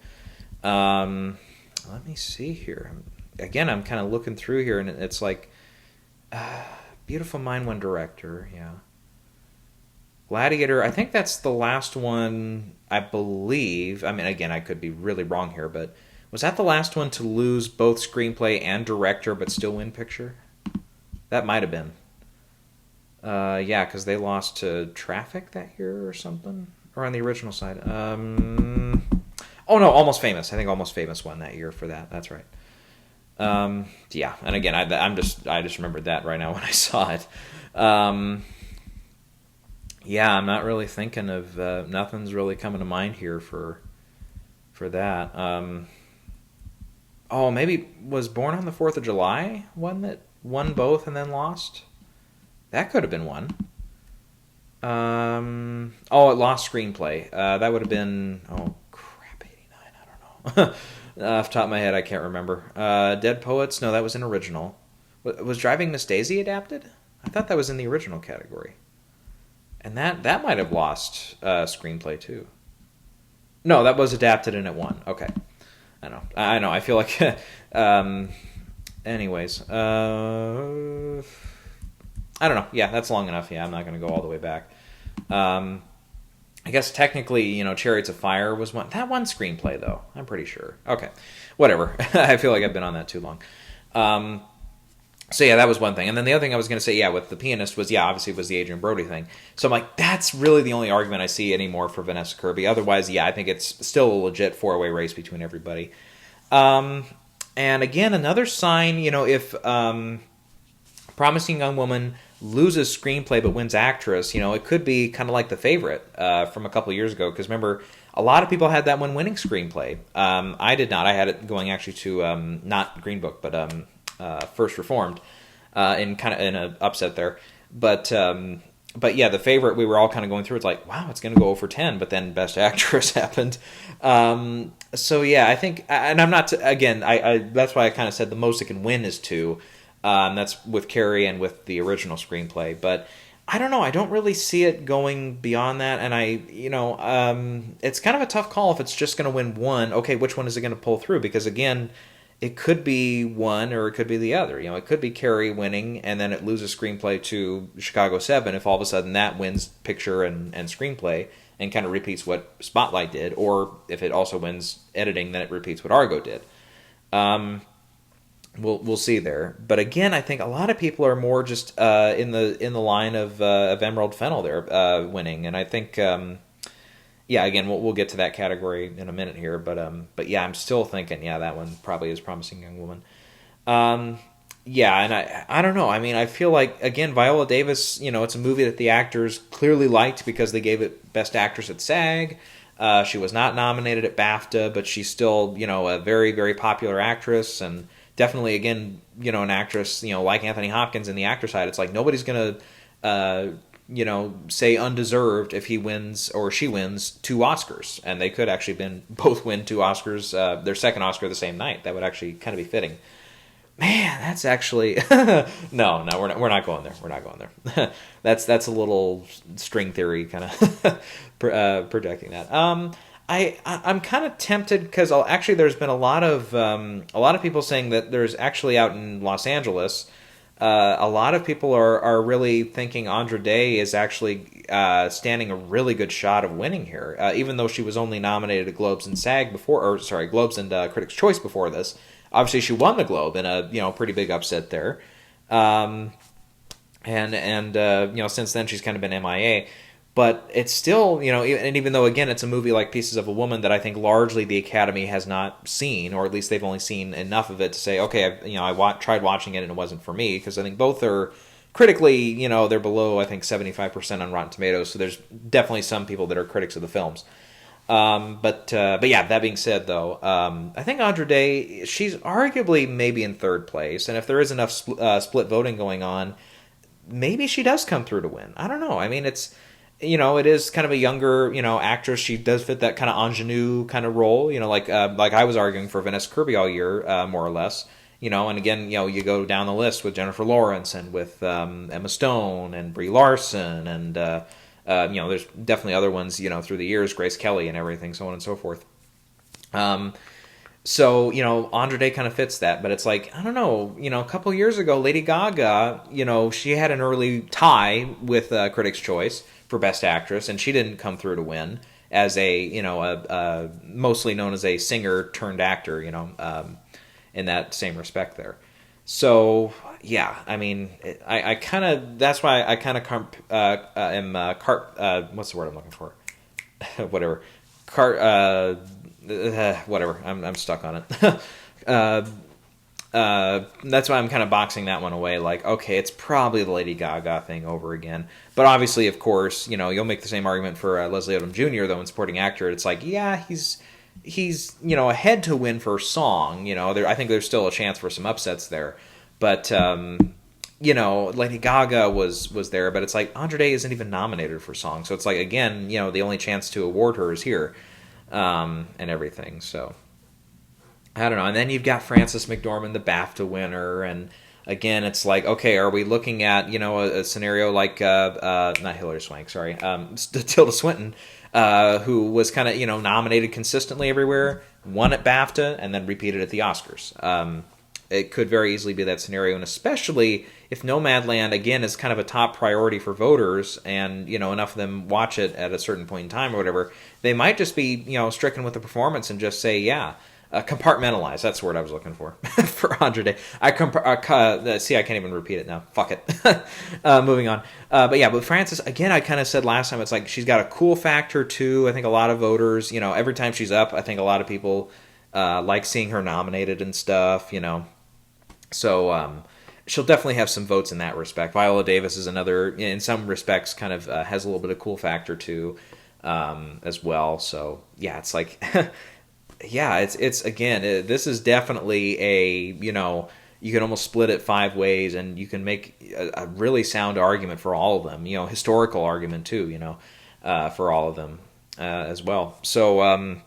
Let me see here. Again, I'm kind of looking through here, and it's like Beautiful Mind won director, yeah. Gladiator, I think that's the last one, I believe. I mean, again, I could be really wrong here, but was that the last one to lose both screenplay and director but still win picture? That might have been. Yeah, because they lost to Traffic that year or something. Or on the original side. Oh, no, Almost Famous. I think Almost Famous won that year for that. That's right. Yeah, and again, I just remembered that right now when I saw it. Yeah, I'm not really thinking of nothing's really coming to mind here for that. Oh, maybe was Born on the 4th of July one that won both and then lost? That could have been one. Oh, it lost screenplay. That would have been 89. I don't know. Off the top of my head, I can't remember. Dead Poets? No, that was an original. Was Driving Miss Daisy adapted? I thought that was in the original category. And that might have lost screenplay too. No, that was adapted and it won. Okay. I know. I feel like... anyways. I don't know. Yeah, that's long enough. Yeah, I'm not going to go all the way back. I guess technically, Chariots of Fire was one. That one screenplay, though. I'm pretty sure. Okay. Whatever. I feel like I've been on that too long. So, yeah, that was one thing. And then the other thing I was going to say, with The Pianist was, obviously was the Adrian Brody thing. So I'm like, that's really the only argument I see anymore for Vanessa Kirby. Otherwise, I think it's still a legit four-way race between everybody. And again, another sign, if Promising Young Woman loses screenplay but wins actress, it could be kind of like The Favorite from a couple of years ago. Because remember, a lot of people had that one winning screenplay. I did not. I had it going actually to not Green Book, but First Reformed, in an upset there. But yeah, The Favorite, we were all kind of going through. It's like, wow, it's going to go over 10, but then Best Actress happened. So yeah, I think, and I'm not again. I that's why I kind of said the most it can win is 2. That's with Carrie and with the original screenplay. But I don't know. I don't really see it going beyond that. And it's kind of a tough call if it's just going to win one. Okay, which one is it going to pull through? Because again, it could be one or it could be the other. It could be Carrie winning and then it loses screenplay to Chicago 7 if all of a sudden that wins picture and screenplay and kind of repeats what Spotlight did. Or if it also wins editing, then it repeats what Argo did. We'll see there. But again, I think a lot of people are more just in the line of Emerald Fennell there winning. And I think, yeah, again, we'll get to that category in a minute here, but yeah, I'm still thinking, yeah, that one probably is Promising Young Woman. Um, yeah, and I don't know. I mean, I feel like again, Viola Davis. It's a movie that the actors clearly liked because they gave it Best Actress at SAG. She was not nominated at BAFTA, but she's still a very very popular actress, and definitely again an actress like Anthony Hopkins in the actor side. It's like nobody's gonna say undeserved if he wins or she wins 2 Oscars, and they could actually both win 2 Oscars, their second Oscar the same night. That would actually kind of be fitting. Man, that's actually no, we're not going there. We're not going there. That's a little string theory kind of projecting that. I'm kind of tempted because actually there's been a lot of people saying that there's actually out in Los Angeles. A lot of people are really thinking Andra Day is actually standing a really good shot of winning here, even though she was only nominated at Globes and SAG before, or sorry, Globes and Critics' Choice before this. Obviously, she won the Globe in a pretty big upset there, and since then she's kind of been MIA. But it's still, and even though again it's a movie like Pieces of a Woman that I think largely the Academy has not seen, or at least they've only seen enough of it to say, okay, I tried watching it and it wasn't for me, because I think both are critically, they're below I think 75% on Rotten Tomatoes. So there's definitely some people that are critics of the films. But yeah, that being said, though, I think Andra Day, she's arguably maybe in third place, and if there is enough split voting going on, maybe she does come through to win. I don't know. I mean, it is kind of a younger, actress. She does fit that kind of ingenue kind of role, like I was arguing for Vanessa Kirby all year, more or less, and again, you go down the list with Jennifer Lawrence and with Emma Stone and Brie Larson and there's definitely other ones, through the years, Grace Kelly and everything, so on and so forth. So, Andra Day kind of fits that, but it's like, I don't know, a couple years ago, Lady Gaga, she had an early tie with Critics' Choice for Best Actress, and she didn't come through to win as a mostly known as a singer turned actor, in that same respect there. So, yeah, I mean, I kind of, that's why I kind of what's the word I'm looking for? Whatever. Whatever. I'm stuck on it. That's why I'm kind of boxing that one away. Like, okay, it's probably the Lady Gaga thing over again. But obviously, of course, you'll make the same argument for Leslie Odom Jr., though, in supporting actor. It's like, yeah, he's ahead to win for song. I think there's still a chance for some upsets there. But, Lady Gaga was there, but it's like Andra Day isn't even nominated for song. So it's like, again, the only chance to award her is here, and everything. So I don't know. And then you've got Frances McDormand, the BAFTA winner, and again, it's like, okay, are we looking at a scenario like not Hilary Swank, sorry, Tilda Swinton, who was kind of nominated consistently everywhere, won at BAFTA, and then repeated at the Oscars. It could very easily be that scenario, and especially if Nomadland again is kind of a top priority for voters, and enough of them watch it at a certain point in time or whatever, they might just be stricken with the performance and just say, yeah. Compartmentalize. That's the word I was looking for Andra Day. See, I can't even repeat it now. Fuck it. Moving on. But Frances, again, I kind of said last time, it's like she's got a cool factor too. I think a lot of voters, every time she's up, I think a lot of people like seeing her nominated and stuff. So she'll definitely have some votes in that respect. Viola Davis is another, in some respects, kind of has a little bit of cool factor too, as well. So yeah, it's like. Yeah, it's again, this is definitely you can almost split it 5 ways, and you can make a really sound argument for all of them, historical argument too, for all of them as well. So, and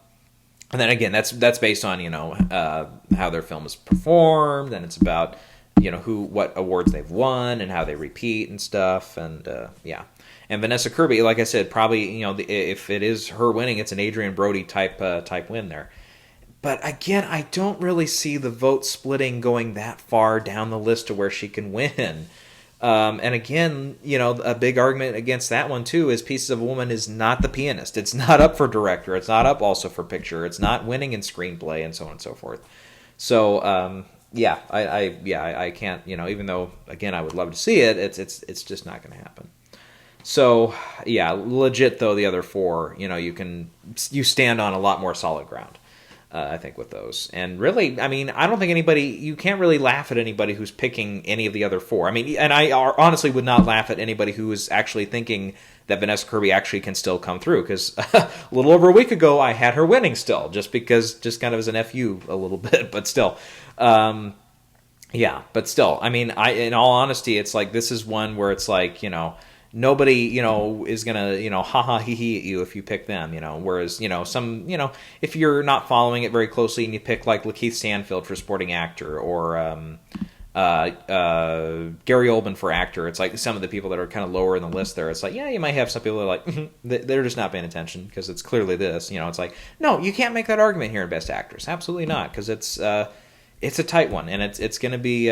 then again, that's based on, how their film is performed, and it's about, what awards they've won and how they repeat and stuff, and yeah. And Vanessa Kirby, like I said, probably, if it is her winning, it's an Adrian Brody type win there. But again, I don't really see the vote splitting going that far down the list to where she can win. And again, a big argument against that one too is Pieces of a Woman is not The Pianist. It's not up for director. It's not up also for picture. It's not winning in screenplay, and so on and so forth. So yeah, I can't. Even though again I would love to see it, it's just not going to happen. So yeah, legit though the other four, you stand on a lot more solid ground. I think with those, and really, I mean, I don't think you can't really laugh at anybody who's picking any of the other four. I mean, and I honestly would not laugh at anybody who is actually thinking that Vanessa Kirby actually can still come through, because a little over a week ago I had her winning still, just kind of as an FU a little bit, but still. Yeah, but still, I mean, in all honesty, it's like this is one where it's like, nobody, is gonna, ha ha he he at you if you pick them, Whereas, if you're not following it very closely and you pick like Lakeith Stanfield for supporting actor, or Gary Oldman for actor, it's like some of the people that are kind of lower in the list there. It's like, yeah, you might have some people that are like, they're just not paying attention because it's clearly this. It's like, no, you can't make that argument here in Best Actress. Absolutely not, because it's a tight one, and it's going to be.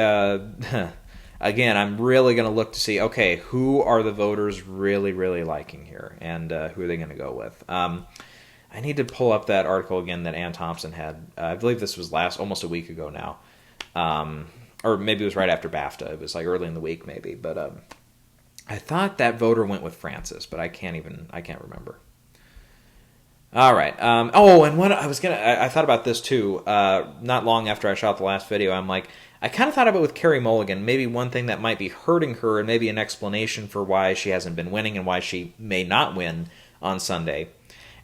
Again, I'm really going to look to see, okay, who are the voters really, really liking here, and who are they going to go with? I need to pull up that article again that Ann Thompson had. I believe this was almost a week ago now. Or maybe it was right after BAFTA. It was like early in the week maybe. But I thought that voter went with Frances, but I can't remember. All right. And what I thought about this too. Not long after I shot the last video, I'm like, I kind of thought about with Carey Mulligan, maybe one thing that might be hurting her, and maybe an explanation for why she hasn't been winning and why she may not win on Sunday.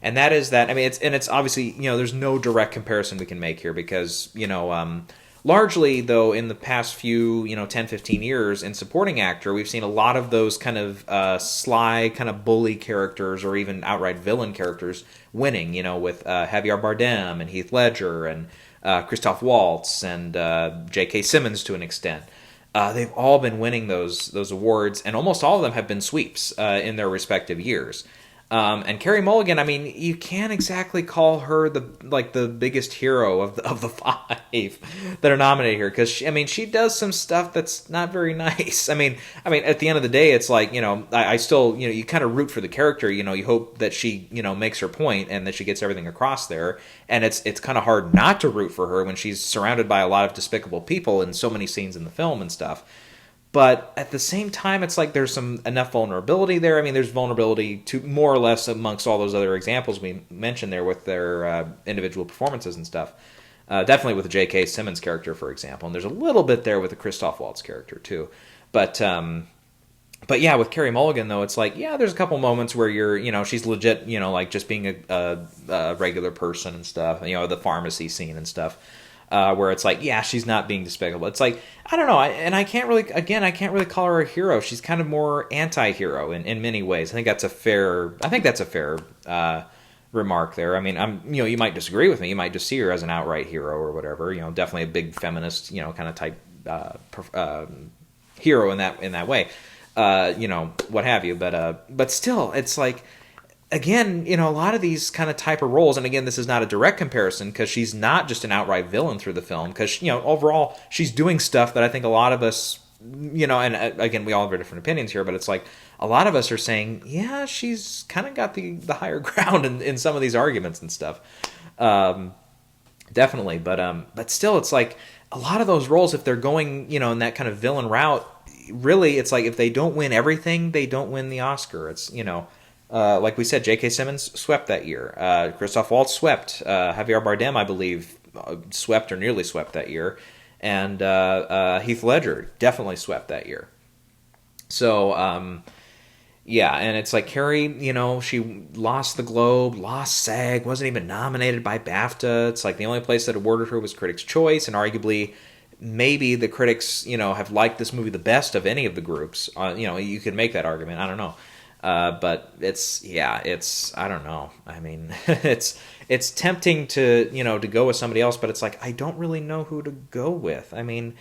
And that is that, I mean, it's obviously, there's no direct comparison we can make here because, largely, though, in the past few, 10, 15 years in supporting actor, we've seen a lot of those kind of sly, kind of bully characters or even outright villain characters winning, with Javier Bardem and Heath Ledger and Christoph Waltz and J.K. Simmons to an extent. They've all been winning those awards, and almost all of them have been sweeps in their respective years. And Carey Mulligan, I mean, you can't exactly call her the biggest hero of the five that are nominated here, because she does some stuff that's not very nice. I mean, at the end of the day, it's like, I still, you kind of root for the character. You hope that she, makes her point and that she gets everything across there. And it's kind of hard not to root for her when she's surrounded by a lot of despicable people in so many scenes in the film and stuff. But at the same time, it's like there's enough vulnerability there. I mean, there's vulnerability to more or less amongst all those other examples we mentioned there with their individual performances and stuff. Definitely with the J.K. Simmons character, for example. And there's a little bit there with the Christoph Waltz character, too. But yeah, with Carey Mulligan, though, it's like, yeah, there's a couple moments where she's legit, like just being a regular person and stuff. The pharmacy scene and stuff. Where it's like, yeah, she's not being despicable. It's like, I don't know, I can't really call her a hero. She's kind of more anti-hero in many ways. I think that's a fair remark there. I mean, you might disagree with me. You might just see her as an outright hero or whatever. Definitely a big feminist, kind of type hero in that way. What have you. But still, it's like, again, a lot of these kind of type of roles, and again, this is not a direct comparison because she's not just an outright villain through the film, because, overall, she's doing stuff that I think a lot of us, and again, we all have our different opinions here, but it's like a lot of us are saying, yeah, she's kind of got the higher ground in some of these arguments and stuff. Definitely, but still, it's like a lot of those roles, if they're going, in that kind of villain route, really, it's like if they don't win everything, they don't win the Oscar. It's, like we said, J.K. Simmons swept that year. Christoph Waltz swept. Javier Bardem, I believe, swept or nearly swept that year. And Heath Ledger definitely swept that year. So, yeah, and it's like Carey, she lost the Globe, lost SAG, wasn't even nominated by BAFTA. It's like the only place that awarded her was Critics' Choice, and arguably maybe the critics, have liked this movie the best of any of the groups. You could make that argument. I don't know. But I don't know. I mean, it's tempting to, to go with somebody else, but it's like, I don't really know who to go with. I mean,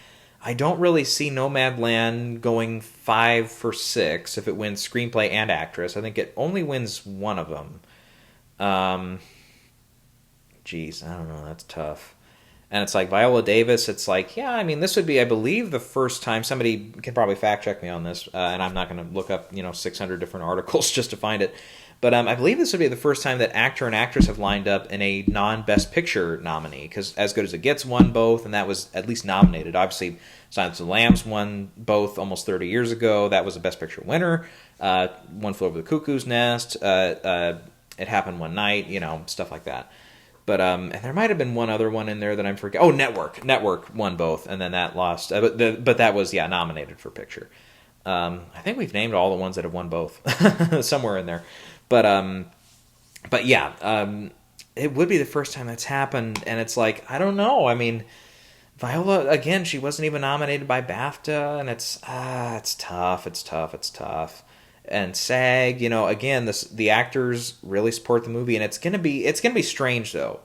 I don't really see Nomadland going 5 for 6 if it wins screenplay and actress. I think it only wins one of them. I don't know. That's tough. And it's like Viola Davis, it's like, yeah, I mean, this would be, I believe, the first time, somebody can probably fact check me on this, and I'm not going to look up, 600 different articles just to find it. But I believe this would be the first time that actor and actress have lined up in a non-Best Picture nominee, because As Good as It Gets won both, and that was at least nominated. Obviously, Silence of the Lambs won both almost 30 years ago. That was a Best Picture winner. One Flew Over the Cuckoo's Nest, It Happened One Night, stuff like that. But and there might have been one other one in there that I'm forgetting. Oh, Network won both, and then that lost. But that was nominated for picture. I think we've named all the ones that have won both somewhere in there. But yeah, it would be the first time that's happened, and it's like, I don't know. I mean, Viola, again, she wasn't even nominated by BAFTA, and it's tough. And SAG, again, the actors really support the movie, and it's gonna be strange though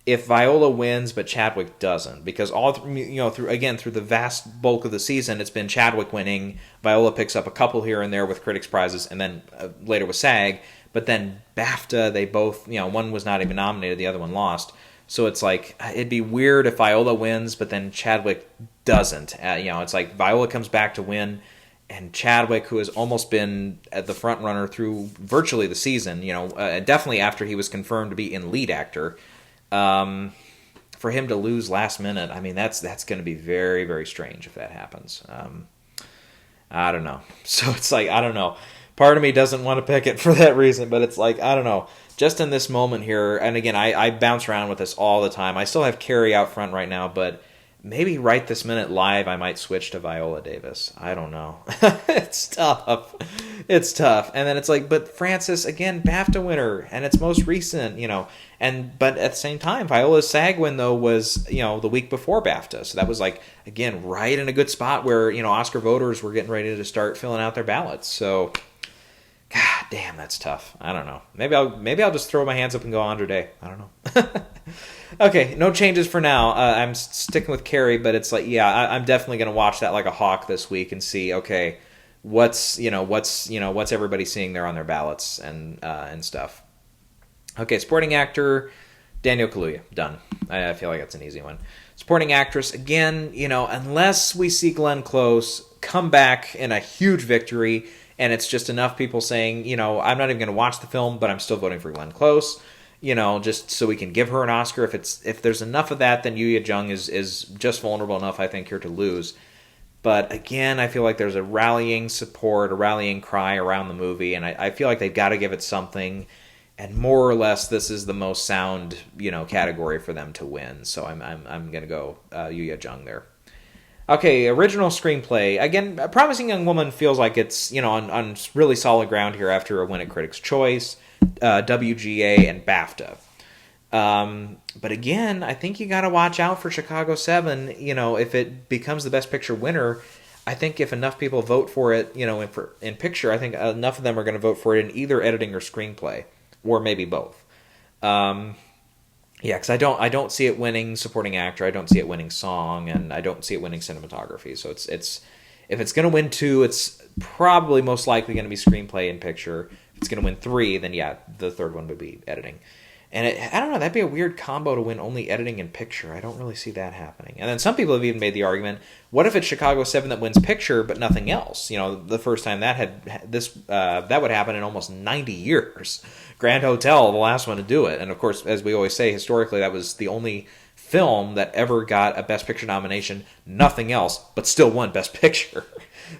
if Viola wins but Chadwick doesn't, because through the vast bulk of the season, it's been Chadwick winning. Viola picks up a couple here and there with critics' prizes, and then later with SAG. But then BAFTA, they both, one was not even nominated, the other one lost. So it's like, it'd be weird if Viola wins, but then Chadwick doesn't. It's like Viola comes back to win, and Chadwick, who has almost been at the front runner through virtually the season, definitely after he was confirmed to be in lead actor, for him to lose last minute, I mean, that's going to be very, very strange if that happens. I don't know. So it's like, I don't know. Part of me doesn't want to pick it for that reason, but it's like, I don't know. Just in this moment here, and again, I bounce around with this all the time. I still have Carrie out front right now, but maybe right this minute live, I might switch to Viola Davis. I don't know. It's tough. It's tough. And then it's like, but Frances, again, BAFTA winner, and it's most recent, but at the same time, Viola's SAG win, though, was, the week before BAFTA. So that was like, again, right in a good spot where, Oscar voters were getting ready to start filling out their ballots. So, God damn, that's tough. I don't know. Maybe I'll just throw my hands up and go Andra Day. I don't know. Okay, no changes for now. I'm sticking with Carrie, but it's like, I'm definitely going to watch that like a hawk this week and see, okay, what's everybody seeing there on their ballots and stuff. Okay, supporting actor, Daniel Kaluuya, done. I feel like that's an easy one. Supporting actress, again, unless we see Glenn Close come back in a huge victory, and it's just enough people saying, I'm not even going to watch the film, but I'm still voting for Glenn Close, just so we can give her an Oscar. If there's enough of that, then Yuya Jung is just vulnerable enough, I think, here to lose. But again, I feel like there's a rallying support, a rallying cry around the movie, and I feel like they've got to give it something. And more or less, this is the most sound, category for them to win. So I'm going to go Yuya Jung there. Okay, original screenplay. Again, Promising Young Woman feels like it's, on really solid ground here after a win at Critics' Choice, WGA, and BAFTA. But again, I think you got to watch out for Chicago 7. If it becomes the Best Picture winner, I think if enough people vote for it, in picture, I think enough of them are going to vote for it in either editing or screenplay, or maybe both. Yeah, because I don't see it winning supporting actor, I don't see it winning song, and I don't see it winning cinematography. So it's if it's going to win 2, it's probably most likely going to be screenplay and picture. If it's going to win 3, then the third one would be editing. And I don't know, that'd be a weird combo to win only editing and picture. I don't really see that happening. And then some people have even made the argument, what if it's Chicago 7 that wins picture but nothing else? The first time that would happen in almost 90 years. Grand Hotel, the last one to do it. And of course, as we always say, historically, that was the only film that ever got a Best Picture nomination, nothing else, but still won Best Picture.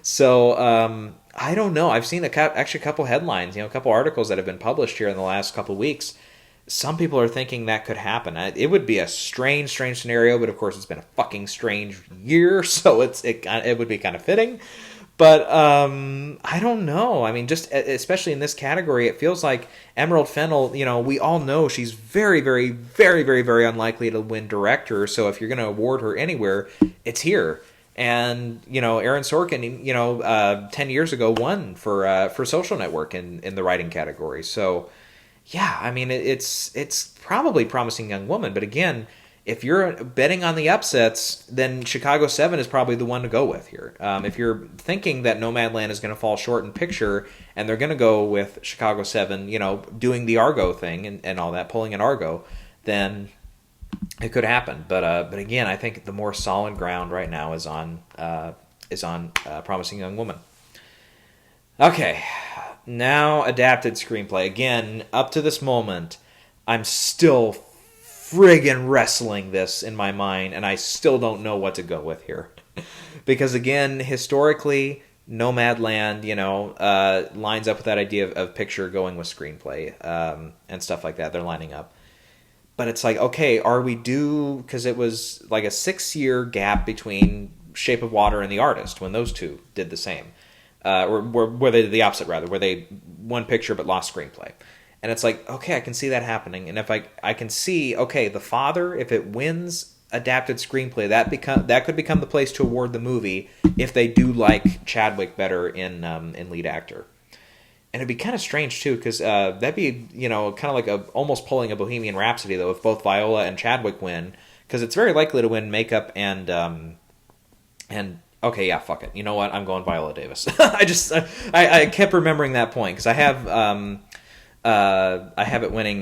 So, I don't know. I've seen actually a couple headlines, a couple articles that have been published here in the last couple weeks. Some people are thinking that could happen. It would be a strange scenario, but of course it's been a fucking strange year, so it would be kind of fitting. But I don't know. I mean, just especially in this category, it feels like Emerald Fennell, we all know she's very, very, very, very, very unlikely to win director. So if you're going to award her anywhere, it's here. And, Aaron Sorkin, 10 years ago won for Social Network in the writing category. So, yeah, I mean, it's probably Promising Young Woman. But again, if you're betting on the upsets, then Chicago 7 is probably the one to go with here. If you're thinking that Nomadland is going to fall short in picture, and they're going to go with Chicago 7, doing the Argo thing and all that, pulling an Argo, then it could happen. But again, I think the more solid ground right now is on Promising Young Woman. Okay, now adapted screenplay. Again, up to this moment, I'm still friggin' wrestling this in my mind, and I still don't know what to go with here. Because again, historically, Nomadland, lines up with that idea of picture going with screenplay, and stuff like that. They're lining up. But it's like, okay, are we due? Because it was like a 6-year gap between Shape of Water and The Artist when those two did the same. Or where they did the opposite, rather, where they won picture but lost screenplay. And it's like, okay, I can see that happening. And if I can see, okay, The Father, if it wins adapted screenplay, that could become the place to award the movie if they do like Chadwick better in lead actor. And it'd be kind of strange too, because that'd be kind of like almost pulling a Bohemian Rhapsody though, if both Viola and Chadwick win, because it's very likely to win makeup and okay, yeah, fuck it. You know what? I'm going Viola Davis. I kept remembering that point because I have it winning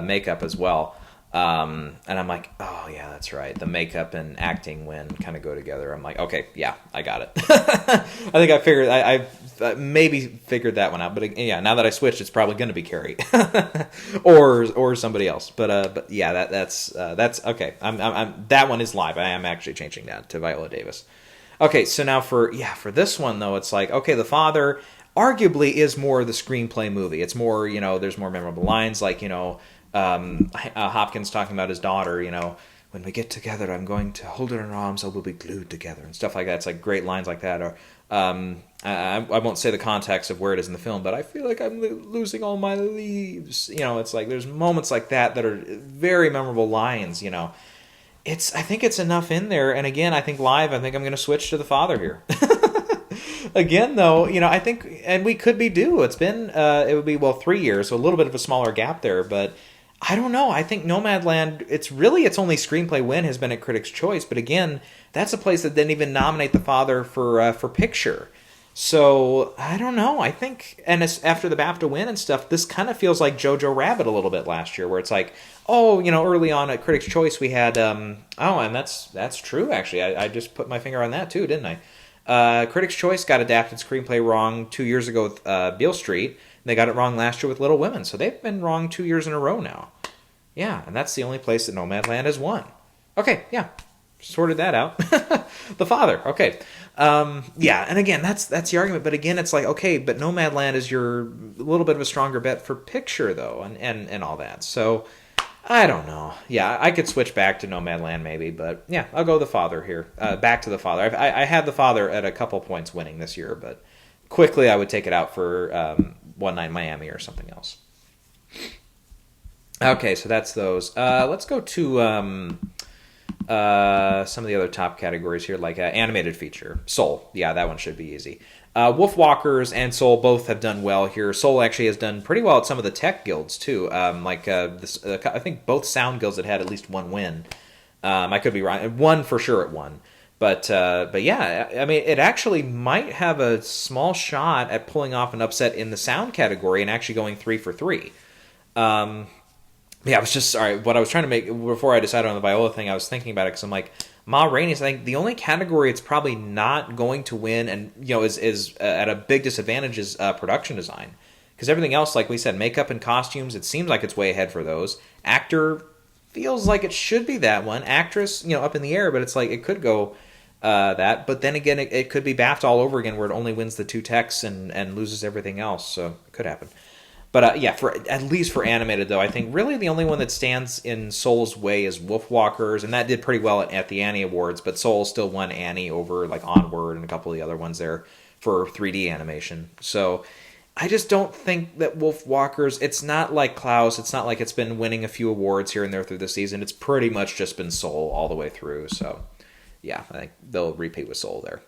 makeup as well. And I'm like, oh yeah, that's right. The makeup and acting win kind of go together. I'm like, okay, yeah, I got it. I think I figured, I maybe figured that one out. But yeah, now that I switched, it's probably going to be Carrie or somebody else. But yeah, that's okay. I'm that one is live. I am actually changing that to Viola Davis. Okay, so now for this one though, it's like, okay, The Father arguably is more the screenplay movie. It's more, there's more memorable lines like, Hopkins talking about his daughter, when we get together, I'm going to hold her in her arms, or we'll be glued together, and stuff like that. It's like great lines like that. Or I won't say the context of where it is in the film, but I feel like I'm losing all my leaves. It's like there's moments like that are very memorable lines. I think it's enough in there. And again, I think I'm going to switch to The Father here. Again, though, I think, and we could be due. It's been, it would be, 3 years, so a little bit of a smaller gap there, but I don't know. I think Nomadland, its only screenplay win has been at Critics' Choice, but again, that's a place that didn't even nominate The Father for picture. So, I don't know. I think, and after the BAFTA win and stuff, this kind of feels like Jojo Rabbit a little bit last year, where it's like, early on at Critics' Choice we had, and that's true, actually. I just put my finger on that too, didn't I? Critics' Choice got adapted screenplay wrong 2 years ago with Beale Street, and they got it wrong last year with Little Women, so they've been wrong 2 years in a row now. Yeah, and that's the only place that Nomadland has won. Okay, yeah, sorted that out. The Father, okay. Yeah, and again, that's the argument, but again, it's like, okay, but Nomadland is your little bit of a stronger bet for picture, though, and all that, so I don't know. Yeah, I could switch back to Nomadland maybe, but yeah, I'll go The Father here. Back to The Father. I had The Father at a couple points winning this year, but quickly I would take it out for One Night in Miami or something else. Okay, so that's those. Let's go to some of the other top categories here, like animated feature. Soul. Yeah, that one should be easy. Wolfwalkers and Soul both have done well here. Soul actually has done pretty well at some of the tech guilds, too. I think both sound guilds had at least one win. I could be wrong. One for sure it won. But yeah, I mean, it actually might have a small shot at pulling off an upset in the sound category and actually going 3 for 3. Yeah, I was just sorry. What I was trying to make before I decided on the Viola thing, I was thinking about it because I'm like, Ma Rainey's, I think the only category it's probably not going to win, and is at a big disadvantage is production design, because everything else, like we said, makeup and costumes, it seems like it's way ahead for those. Actor feels like it should be that one. Actress, up in the air, but it's like it could go that. But then again, it could be BAFTA all over again, where it only wins the 2 techs and loses everything else. So it could happen. But yeah, at least for animated, though, I think really the only one that stands in Soul's way is Wolfwalkers, and that did pretty well at the Annie Awards, but Soul still won Annie over like Onward and a couple of the other ones there for 3D animation. So I just don't think that Wolfwalkers, it's not like Klaus, it's not like it's been winning a few awards here and there through the season. It's pretty much just been Soul all the way through. So yeah, I think they'll repeat with Soul there.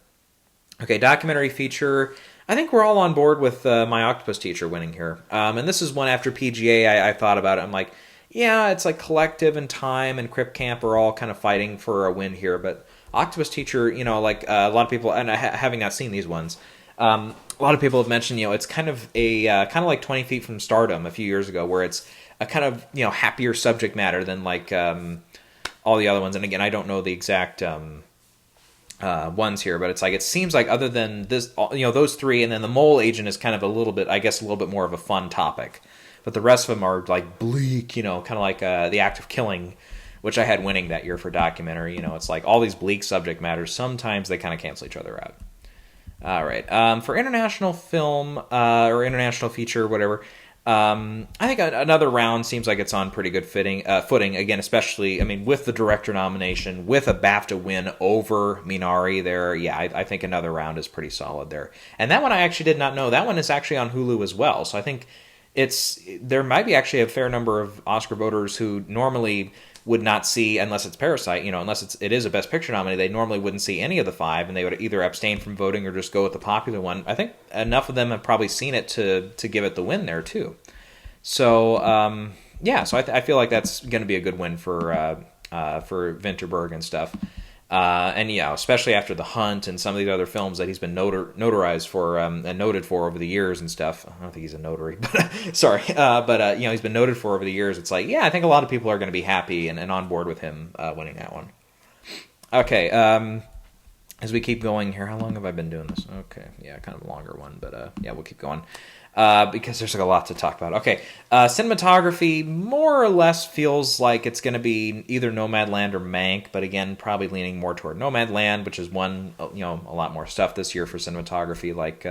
Okay, documentary feature. I think we're all on board with My Octopus Teacher winning here. And this is one after PGA I thought about it. I'm like, yeah, it's like Collective and Time and Crip Camp are all kind of fighting for a win here. But Octopus Teacher, like a lot of people, and having not seen these ones, a lot of people have mentioned, it's kind of like 20 Feet from Stardom a few years ago, where it's a kind of, happier subject matter than like all the other ones. And again, I don't know the exact ones here, but it's like, it seems like other than this, those 3, and then the Mole Agent is kind of a little bit more of a fun topic, but the rest of them are like bleak, kind of like The Act of Killing, which I had winning that year for documentary. It's like all these bleak subject matters, sometimes they kind of cancel each other out. All right. For international film or international feature, whatever. I think another round seems like it's on pretty good footing. Again, especially, I mean, with the director nomination, with a BAFTA win over Minari there, yeah, I think another round is pretty solid there. And that one I actually did not know. That one is actually on Hulu as well. So I think there might be actually a fair number of Oscar voters who normally would not see, unless it's Parasite, unless it is a Best Picture nominee, they normally wouldn't see any of the five, and they would either abstain from voting or just go with the popular one. I think enough of them have probably seen it to give it the win there too. So yeah, so I feel like that's going to be a good win for Vinterberg and stuff. And yeah, especially after The Hunt and some of these other films that he's been notarized for and noted for over the years and stuff. I don't think he's a notary, but sorry, but he's been noted for over the years. It's like, yeah, I think a lot of people are going to be happy and on board with him winning that one. Okay, as we keep going here, how long have I been doing this? Okay, yeah, kind of a longer one, but yeah, we'll keep going. Because there's like a lot to talk about. Okay, cinematography more or less feels like it's going to be either Nomadland or Mank, but again, probably leaning more toward Nomadland, which has won a lot more stuff this year for cinematography, like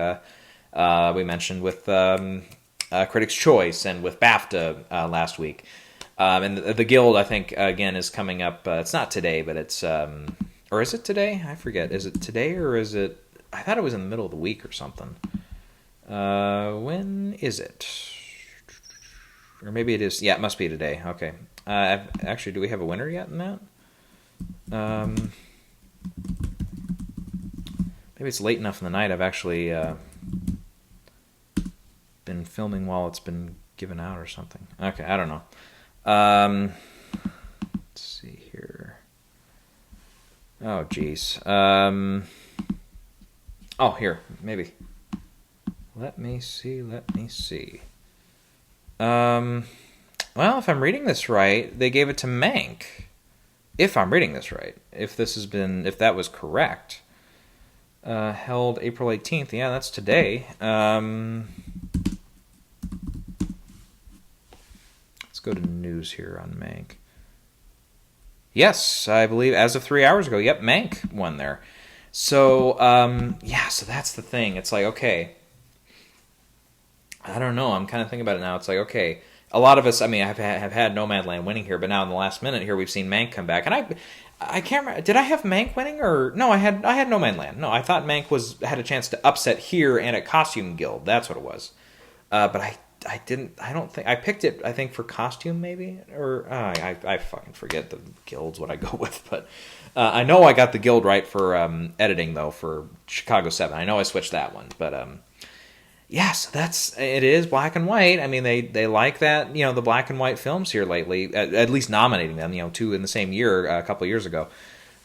we mentioned with Critics' Choice and with BAFTA last week. And the Guild, I think, again, is coming up. It's not today, but it's or is it today? I forget. Is it today or is it? I thought it was in the middle of the week or something. When is it? Or maybe it is. Yeah, it must be today. Okay. Actually, do we have a winner yet in that? Maybe it's late enough in the night. I've actually been filming while it's been given out or something. Okay, I don't know. Let's see here. Oh, geez. Oh, here, maybe. Let me see. Well, if I'm reading this right, they gave it to Mank. If I'm reading this right. If that was correct. Held April 18th. Yeah, that's today. Let's go to news here on Mank. Yes, I believe as of 3 hours ago. Yep, Mank won there. So, yeah, so that's the thing. It's like, okay, I don't know. I'm kind of thinking about it now. It's like, okay, a lot of us, I mean, have had Nomadland winning here, but now in the last minute here, we've seen Mank come back. And I can't remember, did I have Mank winning or no? I had Nomadland. No, I thought Mank had a chance to upset here and at Costume Guild. That's what it was. But I don't think I picked it. I think for costume maybe, or I fucking forget the guilds what I go with. But I know I got the guild right for editing though for Chicago 7. I know I switched that one, but yeah, so it is black and white. I mean, they like that, the black and white films here lately, at least nominating them, two in the same year, a couple of years ago.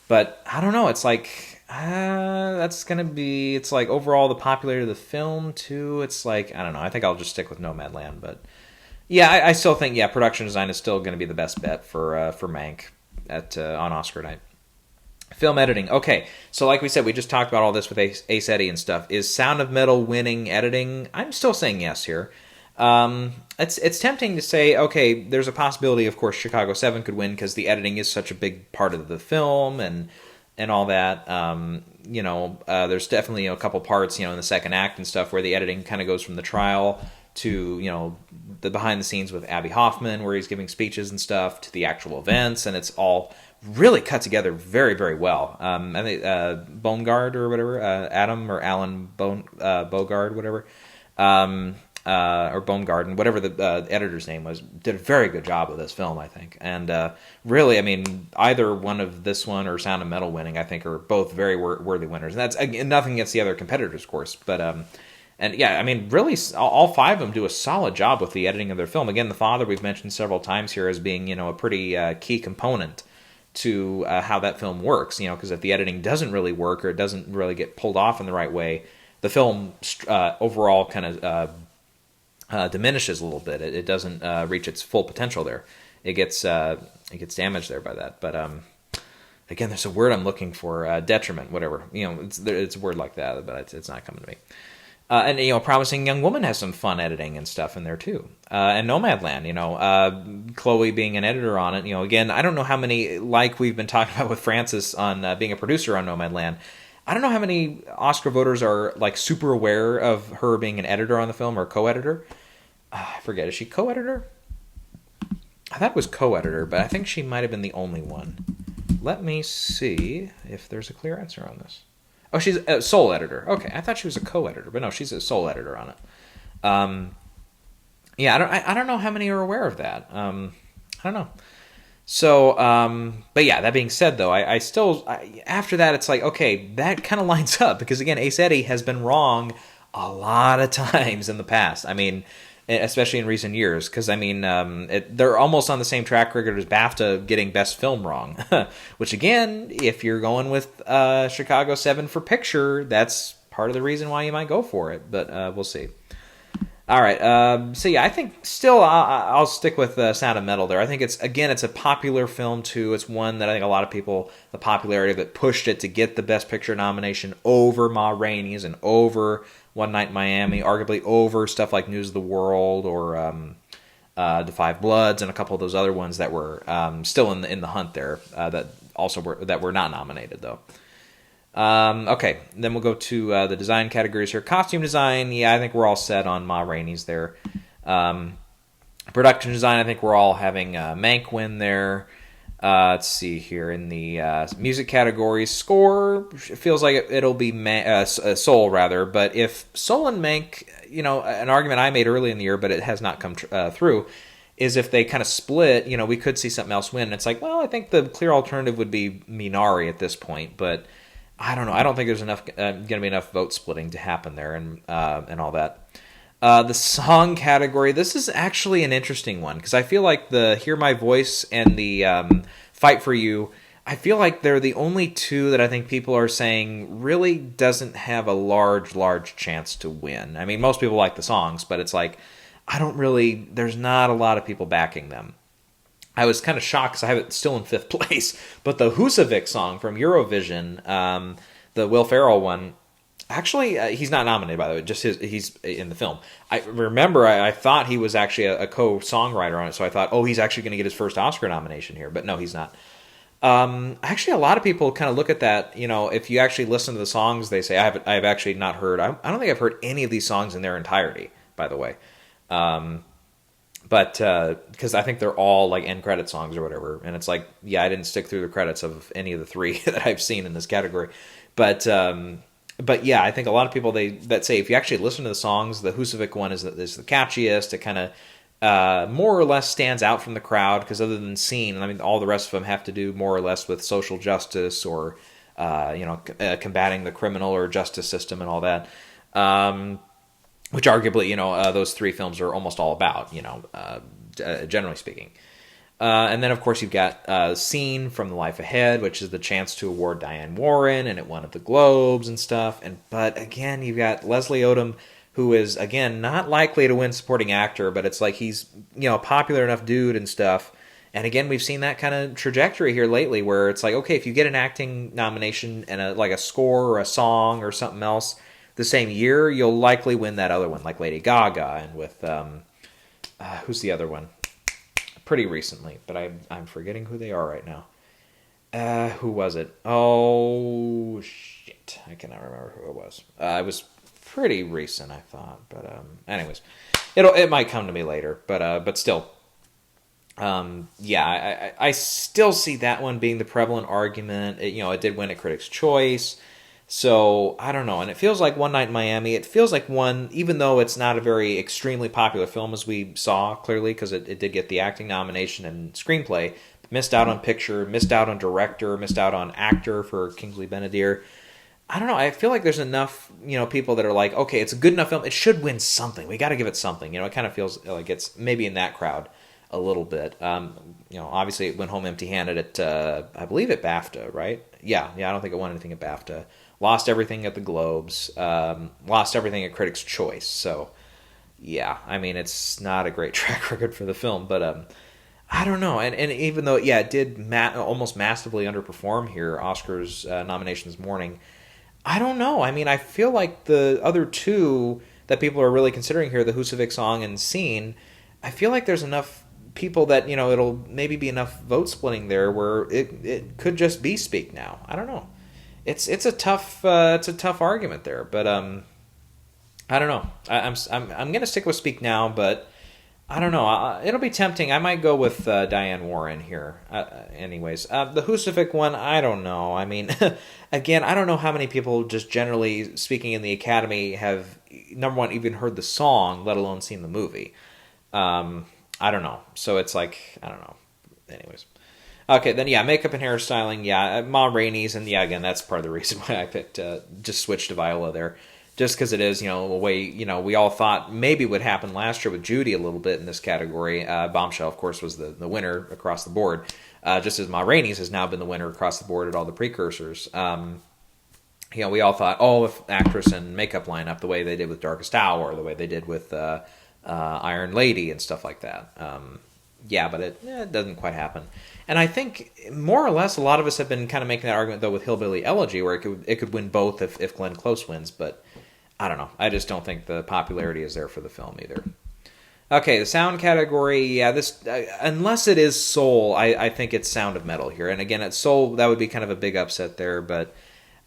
But I don't know, it's like, that's going to be, it's like overall the popularity of the film too. It's like, I don't know, I think I'll just stick with Nomadland. But yeah, I still think, yeah, production design is still going to be the best bet for Mank on Oscar night. Film editing. Okay, so like we said, we just talked about all this with Ace Eddie and stuff. Is Sound of Metal winning editing? I'm still saying yes here. It's tempting to say, okay, there's a possibility, of course, Chicago 7 could win because the editing is such a big part of the film and all that. There's definitely a couple parts, in the second act and stuff where the editing kind of goes from the trial to, the behind the scenes with Abby Hoffman where he's giving speeches and stuff to the actual events, and it's all really cut together very, very well. I think Bongard or whatever, Adam or Alan Bogard, whatever, or Baumgarten, whatever the editor's name was, did a very good job of this film, I think. And really, I mean, either one of this one or Sound of Metal winning, I think, are both very worthy winners. And that's nothing against the other competitors, of course, but and yeah, I mean, really, all five of them do a solid job with the editing of their film. Again, The Father we've mentioned several times here as being, a pretty key component to how that film works, because if the editing doesn't really work or it doesn't really get pulled off in the right way, the film overall kind of diminishes a little bit. It doesn't reach its full potential there. It gets damaged there by that. But again, there's a word I'm looking for, detriment, whatever. It's a word like that, but it's not coming to me. And Promising Young Woman has some fun editing and stuff in there too. And Nomadland, Chloe being an editor on it. Again, I don't know how many, like we've been talking about with Francis on being a producer on Nomadland. I don't know how many Oscar voters are like super aware of her being an editor on the film or co-editor. I forget. Is she co-editor? I thought it was co-editor, but I think she might have been the only one. Let me see if there's a clear answer on this. Oh, she's a sole editor. Okay, I thought she was a co-editor, but no, she's a sole editor on it. Yeah, I don't know how many are aware of that. I don't know. So, but yeah, that being said, though, I still, after that, it's like, okay, that kind of lines up because, again, Ace Eddie has been wrong a lot of times in the past. I mean, especially in recent years, because, I mean, they're almost on the same track record as BAFTA getting Best Film wrong, which, again, if you're going with Chicago 7 for picture, that's part of the reason why you might go for it, but we'll see. All right. So yeah, I think still I'll stick with Sound of Metal there. I think it's a popular film too. It's one that I think a lot of people, the popularity of it pushed it to get the Best Picture nomination over Ma Rainey's and over One Night in Miami, arguably over stuff like News of the World or The Five Bloods and a couple of those other ones that were still in the hunt there that were not nominated though. Okay, then we'll go to the design categories here. Costume design, yeah, I think we're all set on Ma Rainey's there. Production design, I think we're all having Mank win there. Let's see here in the music categories. Score, it feels like it'll be Soul rather, but if Soul and Mank, an argument I made early in the year, but it has not come through, is if they kind of split, we could see something else win. And it's like, well, I think the clear alternative would be Minari at this point, but I don't know. I don't think there's going to be enough vote splitting to happen there and all that. The song category, this is actually an interesting one because I feel like the Hear My Voice and the Fight for You, I feel like they're the only two that I think people are saying really doesn't have a large chance to win. I mean, most people like the songs, but it's like, there's not a lot of people backing them. I was kind of shocked because I have it still in 5th place. But the Husavik song from Eurovision, the Will Ferrell one, actually, he's not nominated, by the way. Just he's in the film. I remember I thought he was actually a co-songwriter on it, so I thought, he's actually going to get his first Oscar nomination here. But no, he's not. Actually, a lot of people kind of look at that. If you actually listen to the songs, they say, I have actually not heard. I don't think I've heard any of these songs in their entirety, by the way. But because I think they're all like end credit songs or whatever, and it's like, yeah, I didn't stick through the credits of any of the 3 that I've seen in this category, but yeah, I think a lot of people that say if you actually listen to the songs, the Husavik one is the catchiest. It kind of more or less stands out from the crowd because other than Scene, I mean, all the rest of them have to do more or less with social justice or combating the criminal or justice system and all that. Which arguably, those 3 films are almost all about, generally speaking. And then, of course, you've got Scene from The Life Ahead, which is the chance to award Diane Warren, and it won at the Globes and stuff. But again, you've got Leslie Odom, who is, again, not likely to win supporting actor, but it's like he's, a popular enough dude and stuff. And again, we've seen that kind of trajectory here lately where it's like, okay, if you get an acting nomination and a score or a song or something else the same year, you'll likely win that other one, like Lady Gaga and with who's the other one? Pretty recently, but I'm forgetting who they are right now. Who was it? Oh shit, I cannot remember who it was. It was pretty recent, I thought, but anyways, it might come to me later, but still, yeah, I still see that one being the prevalent argument. It did win at Critics' Choice. So, I don't know, and it feels like One Night in Miami, it feels like one, even though it's not a very extremely popular film as we saw, clearly, because it did get the acting nomination and screenplay, missed out on picture, missed out on director, missed out on actor for Kingsley Ben-Adir. I don't know, I feel like there's enough, people that are like, okay, it's a good enough film, it should win something, we got to give it something, it kind of feels like it's maybe in that crowd a little bit. Obviously it went home empty-handed at, I believe at BAFTA, right? Yeah, I don't think it won anything at BAFTA. Lost everything at the Globes. Lost everything at Critics' Choice. So, yeah, I mean, it's not a great track record for the film. But I don't know. And even though, yeah, it did almost massively underperform here, Oscars nominations morning, I don't know. I mean, I feel like the other 2 that people are really considering here, the Husavik song and Scene, I feel like there's enough people that, it'll maybe be enough vote splitting there where it could just be Speak Now. I don't know. it's a tough argument there, but I don't know. I'm gonna stick with Speak Now, but I don't know. It'll be tempting. I might go with Diane Warren here. Anyways, the Husavik one, I don't know. I mean, again, I don't know how many people, just generally speaking, in the Academy have, number one, even heard the song, let alone seen the movie. I don't know. So it's like, I don't know. Anyways. Okay, then yeah, makeup and hairstyling, yeah, Ma Rainey's, and yeah, again, that's part of the reason why I picked, just switched to Viola there. Just because it is, a way, we all thought maybe would happen last year with Judy a little bit in this category. Bombshell, of course, was the winner across the board, just as Ma Rainey's has now been the winner across the board at all the precursors. We all thought, oh, if actress and makeup line up the way they did with Darkest Hour, the way they did with Iron Lady and stuff like that. But it doesn't quite happen. And I think, more or less, a lot of us have been kind of making that argument, though, with Hillbilly Elegy, where it could win both if Glenn Close wins, but I don't know. I just don't think the popularity is there for the film either. Okay, the sound category, yeah, this unless it is soul, I think it's Sound of Metal here. And again, at soul, that would be kind of a big upset there, but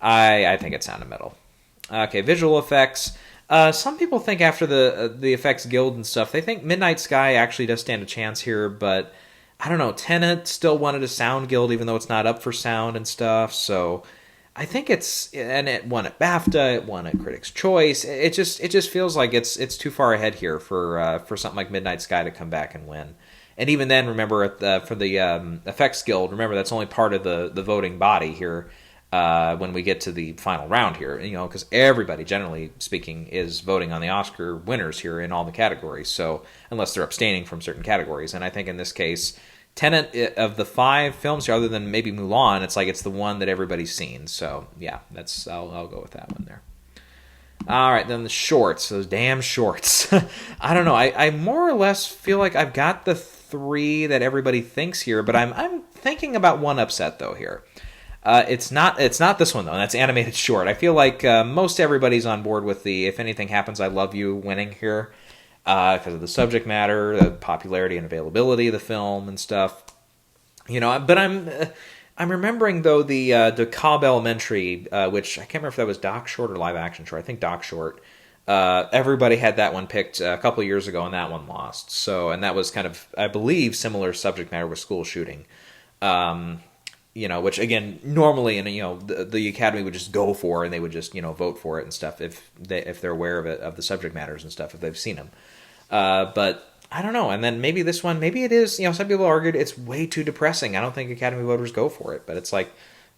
I think it's Sound of Metal. Okay, visual effects. Some people think after the Effects Guild and stuff, they think Midnight Sky actually does stand a chance here, but I don't know. Tenet still wanted a Sound Guild, even though it's not up for sound and stuff, so I think and it won at BAFTA, it won at Critics' Choice. It just feels like it's too far ahead here for something like Midnight Sky to come back and win. And even then, remember for the Effects Guild, remember that's only part of the voting body here when we get to the final round here. Because everybody, generally speaking, is voting on the Oscar winners here in all the categories. So unless they're abstaining from certain categories, and I think in this case, Tenet, of the 5 films here, other than maybe Mulan, it's the one that everybody's seen. So yeah, I'll go with that one there. All right, then the shorts, those damn shorts. I don't know. I more or less feel like I've got the 3 that everybody thinks here, but I'm thinking about one upset though here. It's not this one though. That's animated short. I feel like most everybody's on board with the "If Anything Happens, I Love You" winning here. Because of the subject matter, the popularity and availability of the film and stuff, But I'm remembering though the DeKalb Elementary, which I can't remember if that was doc short or live action short. I think doc short. Everybody had that one picked a couple of years ago, and that one lost. So, and that was kind of, I believe, similar subject matter with school shooting. Which again, normally, the Academy would just go for, and they would just, vote for it and stuff if they're aware of the subject matters and stuff, if they've seen them. But I don't know. And then maybe this one, maybe it is, some people argued it's way too depressing. I don't think Academy voters go for it, but it's like,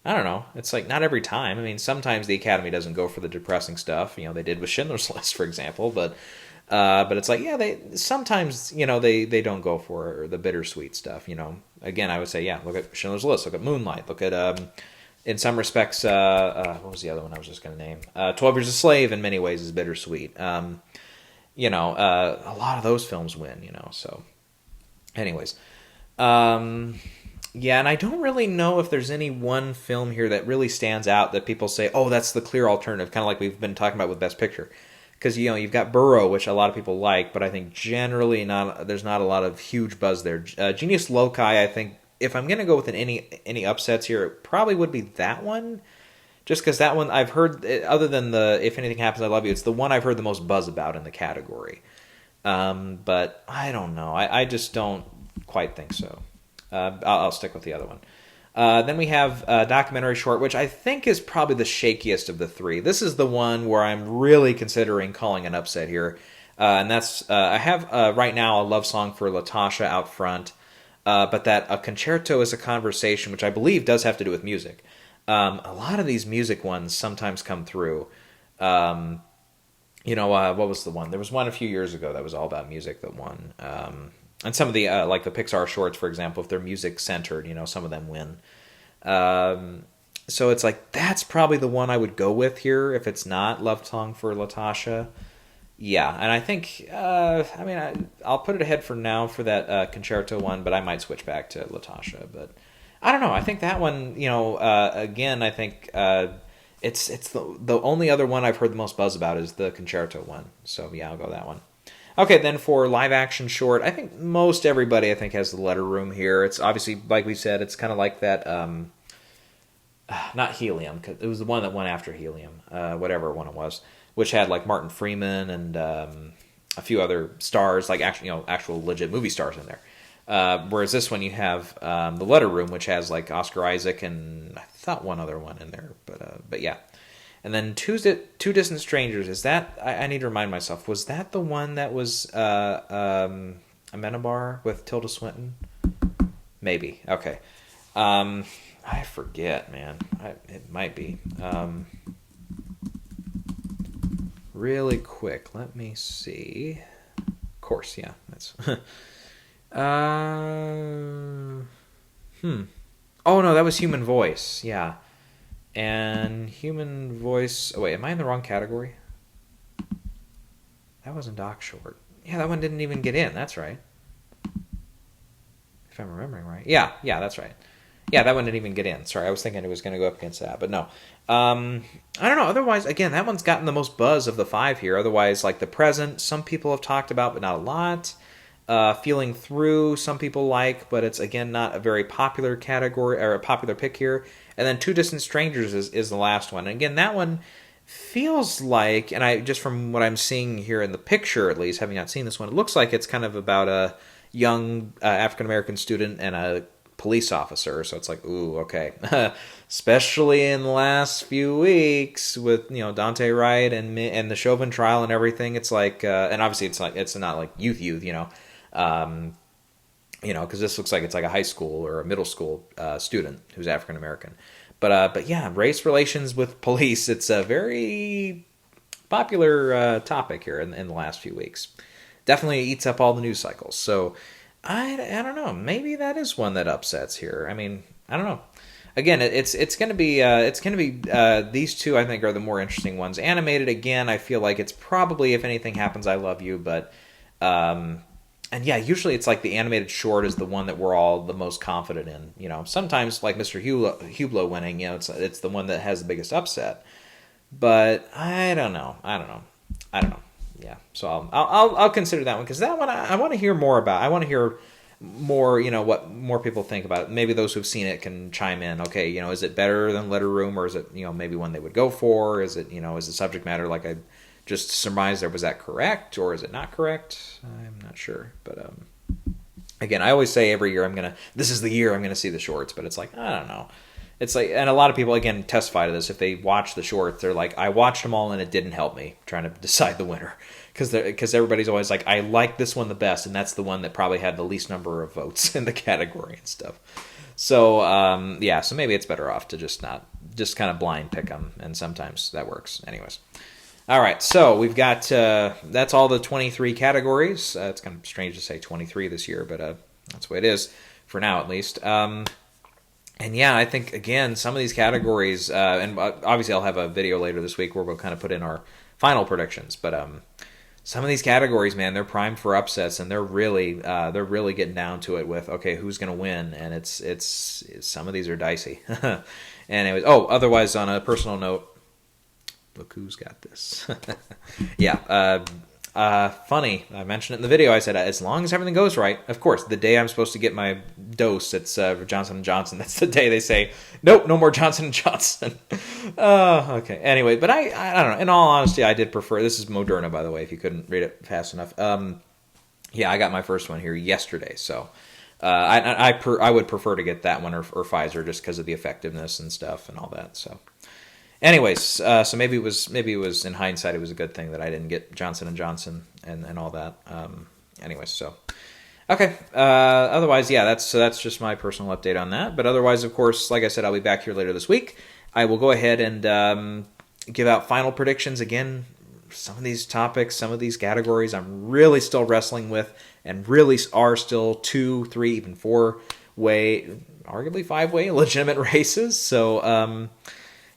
I don't know. It's like not every time. I mean, sometimes the Academy doesn't go for the depressing stuff. They did with Schindler's List, for example, but it's like, yeah, they sometimes, they don't go for the bittersweet stuff, Again, I would say, yeah, look at Schindler's List, look at Moonlight, look at, in some respects, what was the other one I was just going to name? 12 Years a Slave, in many ways, is bittersweet. A lot of those films win, so. Anyways. Yeah, and I don't really know if there's any one film here that really stands out that people say, oh, that's the clear alternative, kind of like we've been talking about with Best Picture. Because, you've got Burrow, which a lot of people like, but I think generally there's not a lot of huge buzz there. Genius Loci, I think, if I'm going to go with any upsets here, it probably would be that one. Just because that one, I've heard, other than the If Anything Happens, I Love You, it's the one I've heard the most buzz about in the category. But I don't know. I just don't quite think so. I'll stick with the other one. Then we have a documentary short, which I think is probably the shakiest of the 3. This is the one where I'm really considering calling an upset here. And that's, I have right now a love song for Latasha out front, but that A Concerto is a Conversation, which I believe does have to do with music. A lot of these music ones sometimes come through. What was the one? There was one a few years ago that was all about music that won. And some of the, like the Pixar shorts, for example, if they're music-centered, some of them win. So it's like, that's probably the one I would go with here if it's not Love Song for Latasha. Yeah, and I think, I'll put it ahead for now for that Concerto one, but I might switch back to Latasha. But I don't know. I think that one, again, I think it's the only other one I've heard the most buzz about is the Concerto one. So yeah, I'll go that one. Okay, then for live action short, I think most everybody has the Letter Room here. It's obviously, like we said, it's kind of like that not Helium, 'cause it was the one that went after Helium, whatever one it was, which had like Martin Freeman and a few other stars, like actual legit movie stars in there. Whereas this one you have the Letter Room, which has like Oscar Isaac and I thought one other one in there, but yeah. And then Two Distant Strangers, is that I need to remind myself, was that the one that was Amenabar with Tilda Swinton? Maybe. Okay. I forget, man. It might be. Really quick, let me see. Of course, yeah. That's. Oh no, that was Human Voice. Yeah, and Human Voice. Oh wait, am I in the wrong category? That wasn't Doc Short. Yeah, that one didn't even get in. That's right. If I'm remembering right. Yeah, that's right. Yeah, that one didn't even get in. Sorry, I was thinking it was going to go up against that, but no. I don't know. Otherwise, again, that one's gotten the most buzz of the 5 here. Otherwise, like The Present, some people have talked about, but not a lot. Feeling Through, some people like, but it's, again, not a very popular category, or a popular pick here. And then Two Distant Strangers is the last one. And again, that one feels like, and I just from what I'm seeing here in the picture, at least, having not seen this one, it looks like it's kind of about a young African-American student and a police officer, so it's like, ooh, okay. Especially in the last few weeks with Dante Wright and the Chauvin trial and everything. It's like, and obviously it's not like youth, because this looks like it's like a high school or a middle school student who's African American. But yeah, race relations with police. It's a very popular topic here in the last few weeks. Definitely eats up all the news cycles. So. I don't know. Maybe that is one that upsets here. I mean, I don't know. Again, it's going to be these two I think are the more interesting ones. Animated, again, I feel like it's probably If Anything Happens, I Love You, but and yeah, usually it's like the animated short is the one that we're all the most confident in. Sometimes like Mr. Hublot winning, it's the one that has the biggest upset. But I don't know. Yeah, so I'll consider that one, because that one I want to hear more about. I want to hear more, what more people think about it. Maybe those who've seen it can chime in. Okay, is it better than Letter Room, or is it maybe one they would go for? Is it is the subject matter like I just surmised there? Was that correct, or is it not correct? I'm not sure, but again, I always say every year this is the year I'm gonna see the shorts, but it's like I don't know. It's like, and a lot of people, again, testify to this. If they watch the shorts, they're like, I watched them all and it didn't help me trying to decide the winner. Because everybody's always like, I like this one the best, and that's the one that probably had the least number of votes in the category and stuff. So, so maybe it's better off to just kind of blind pick them, and sometimes that works. Anyways. All right, so we've got, that's all the 23 categories. It's kind of strange to say 23 this year, but that's the way it is, for now at least. And yeah, I think, again, some of these categories, and obviously I'll have a video later this week where we'll kind of put in our final predictions, but some of these categories, man, they're primed for upsets, and they're really getting down to it with, okay, who's going to win, and it's some of these are dicey. And otherwise, on a personal note, look who's got this. Yeah, funny. I mentioned it in the video. I said, as long as everything goes right, of course, the day I'm supposed to get my dose, it's Johnson & Johnson. That's the day they say, nope, no more Johnson & Johnson. Okay. Anyway, but I don't know. In all honesty, I did prefer, this is Moderna, by the way, if you couldn't read it fast enough. Yeah, I got my first one here yesterday. So I would prefer to get that one or Pfizer, just because of the effectiveness and stuff and all that. So. Anyways, so maybe it was in hindsight, it was a good thing that I didn't get Johnson & Johnson and all that. Anyways, so okay. Otherwise, yeah, that's just my personal update on that. But otherwise, of course, like I said, I'll be back here later this week. I will go ahead and give out final predictions again. Some of these topics, some of these categories, I'm really still wrestling with, and really are still 2, 3, even 4-way, arguably 5-way legitimate races. So.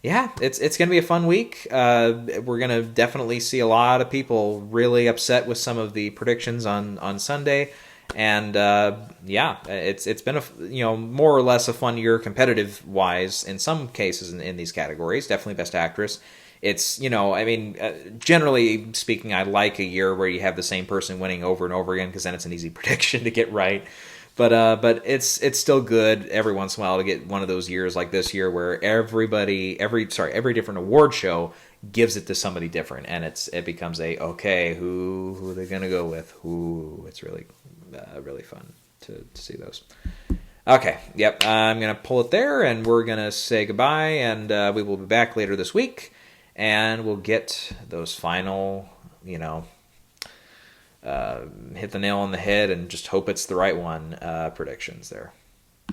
Yeah, it's going to be a fun week. We're going to definitely see a lot of people really upset with some of the predictions on Sunday, and it's been a more or less a fun year competitive wise in some cases in these categories. Definitely Best Actress. It's generally speaking, I like a year where you have the same person winning over and over again, because then it's an easy prediction to get right. but it's still good every once in a while to get one of those years like this year where every different award show gives it to somebody different, and it becomes okay, who are they gonna go with? It's really really fun to see those. Okay, yep, I'm gonna pull it there, and we're gonna say goodbye, and we will be back later this week, and we'll get those final, hit the nail on the head and just hope it's the right one predictions there.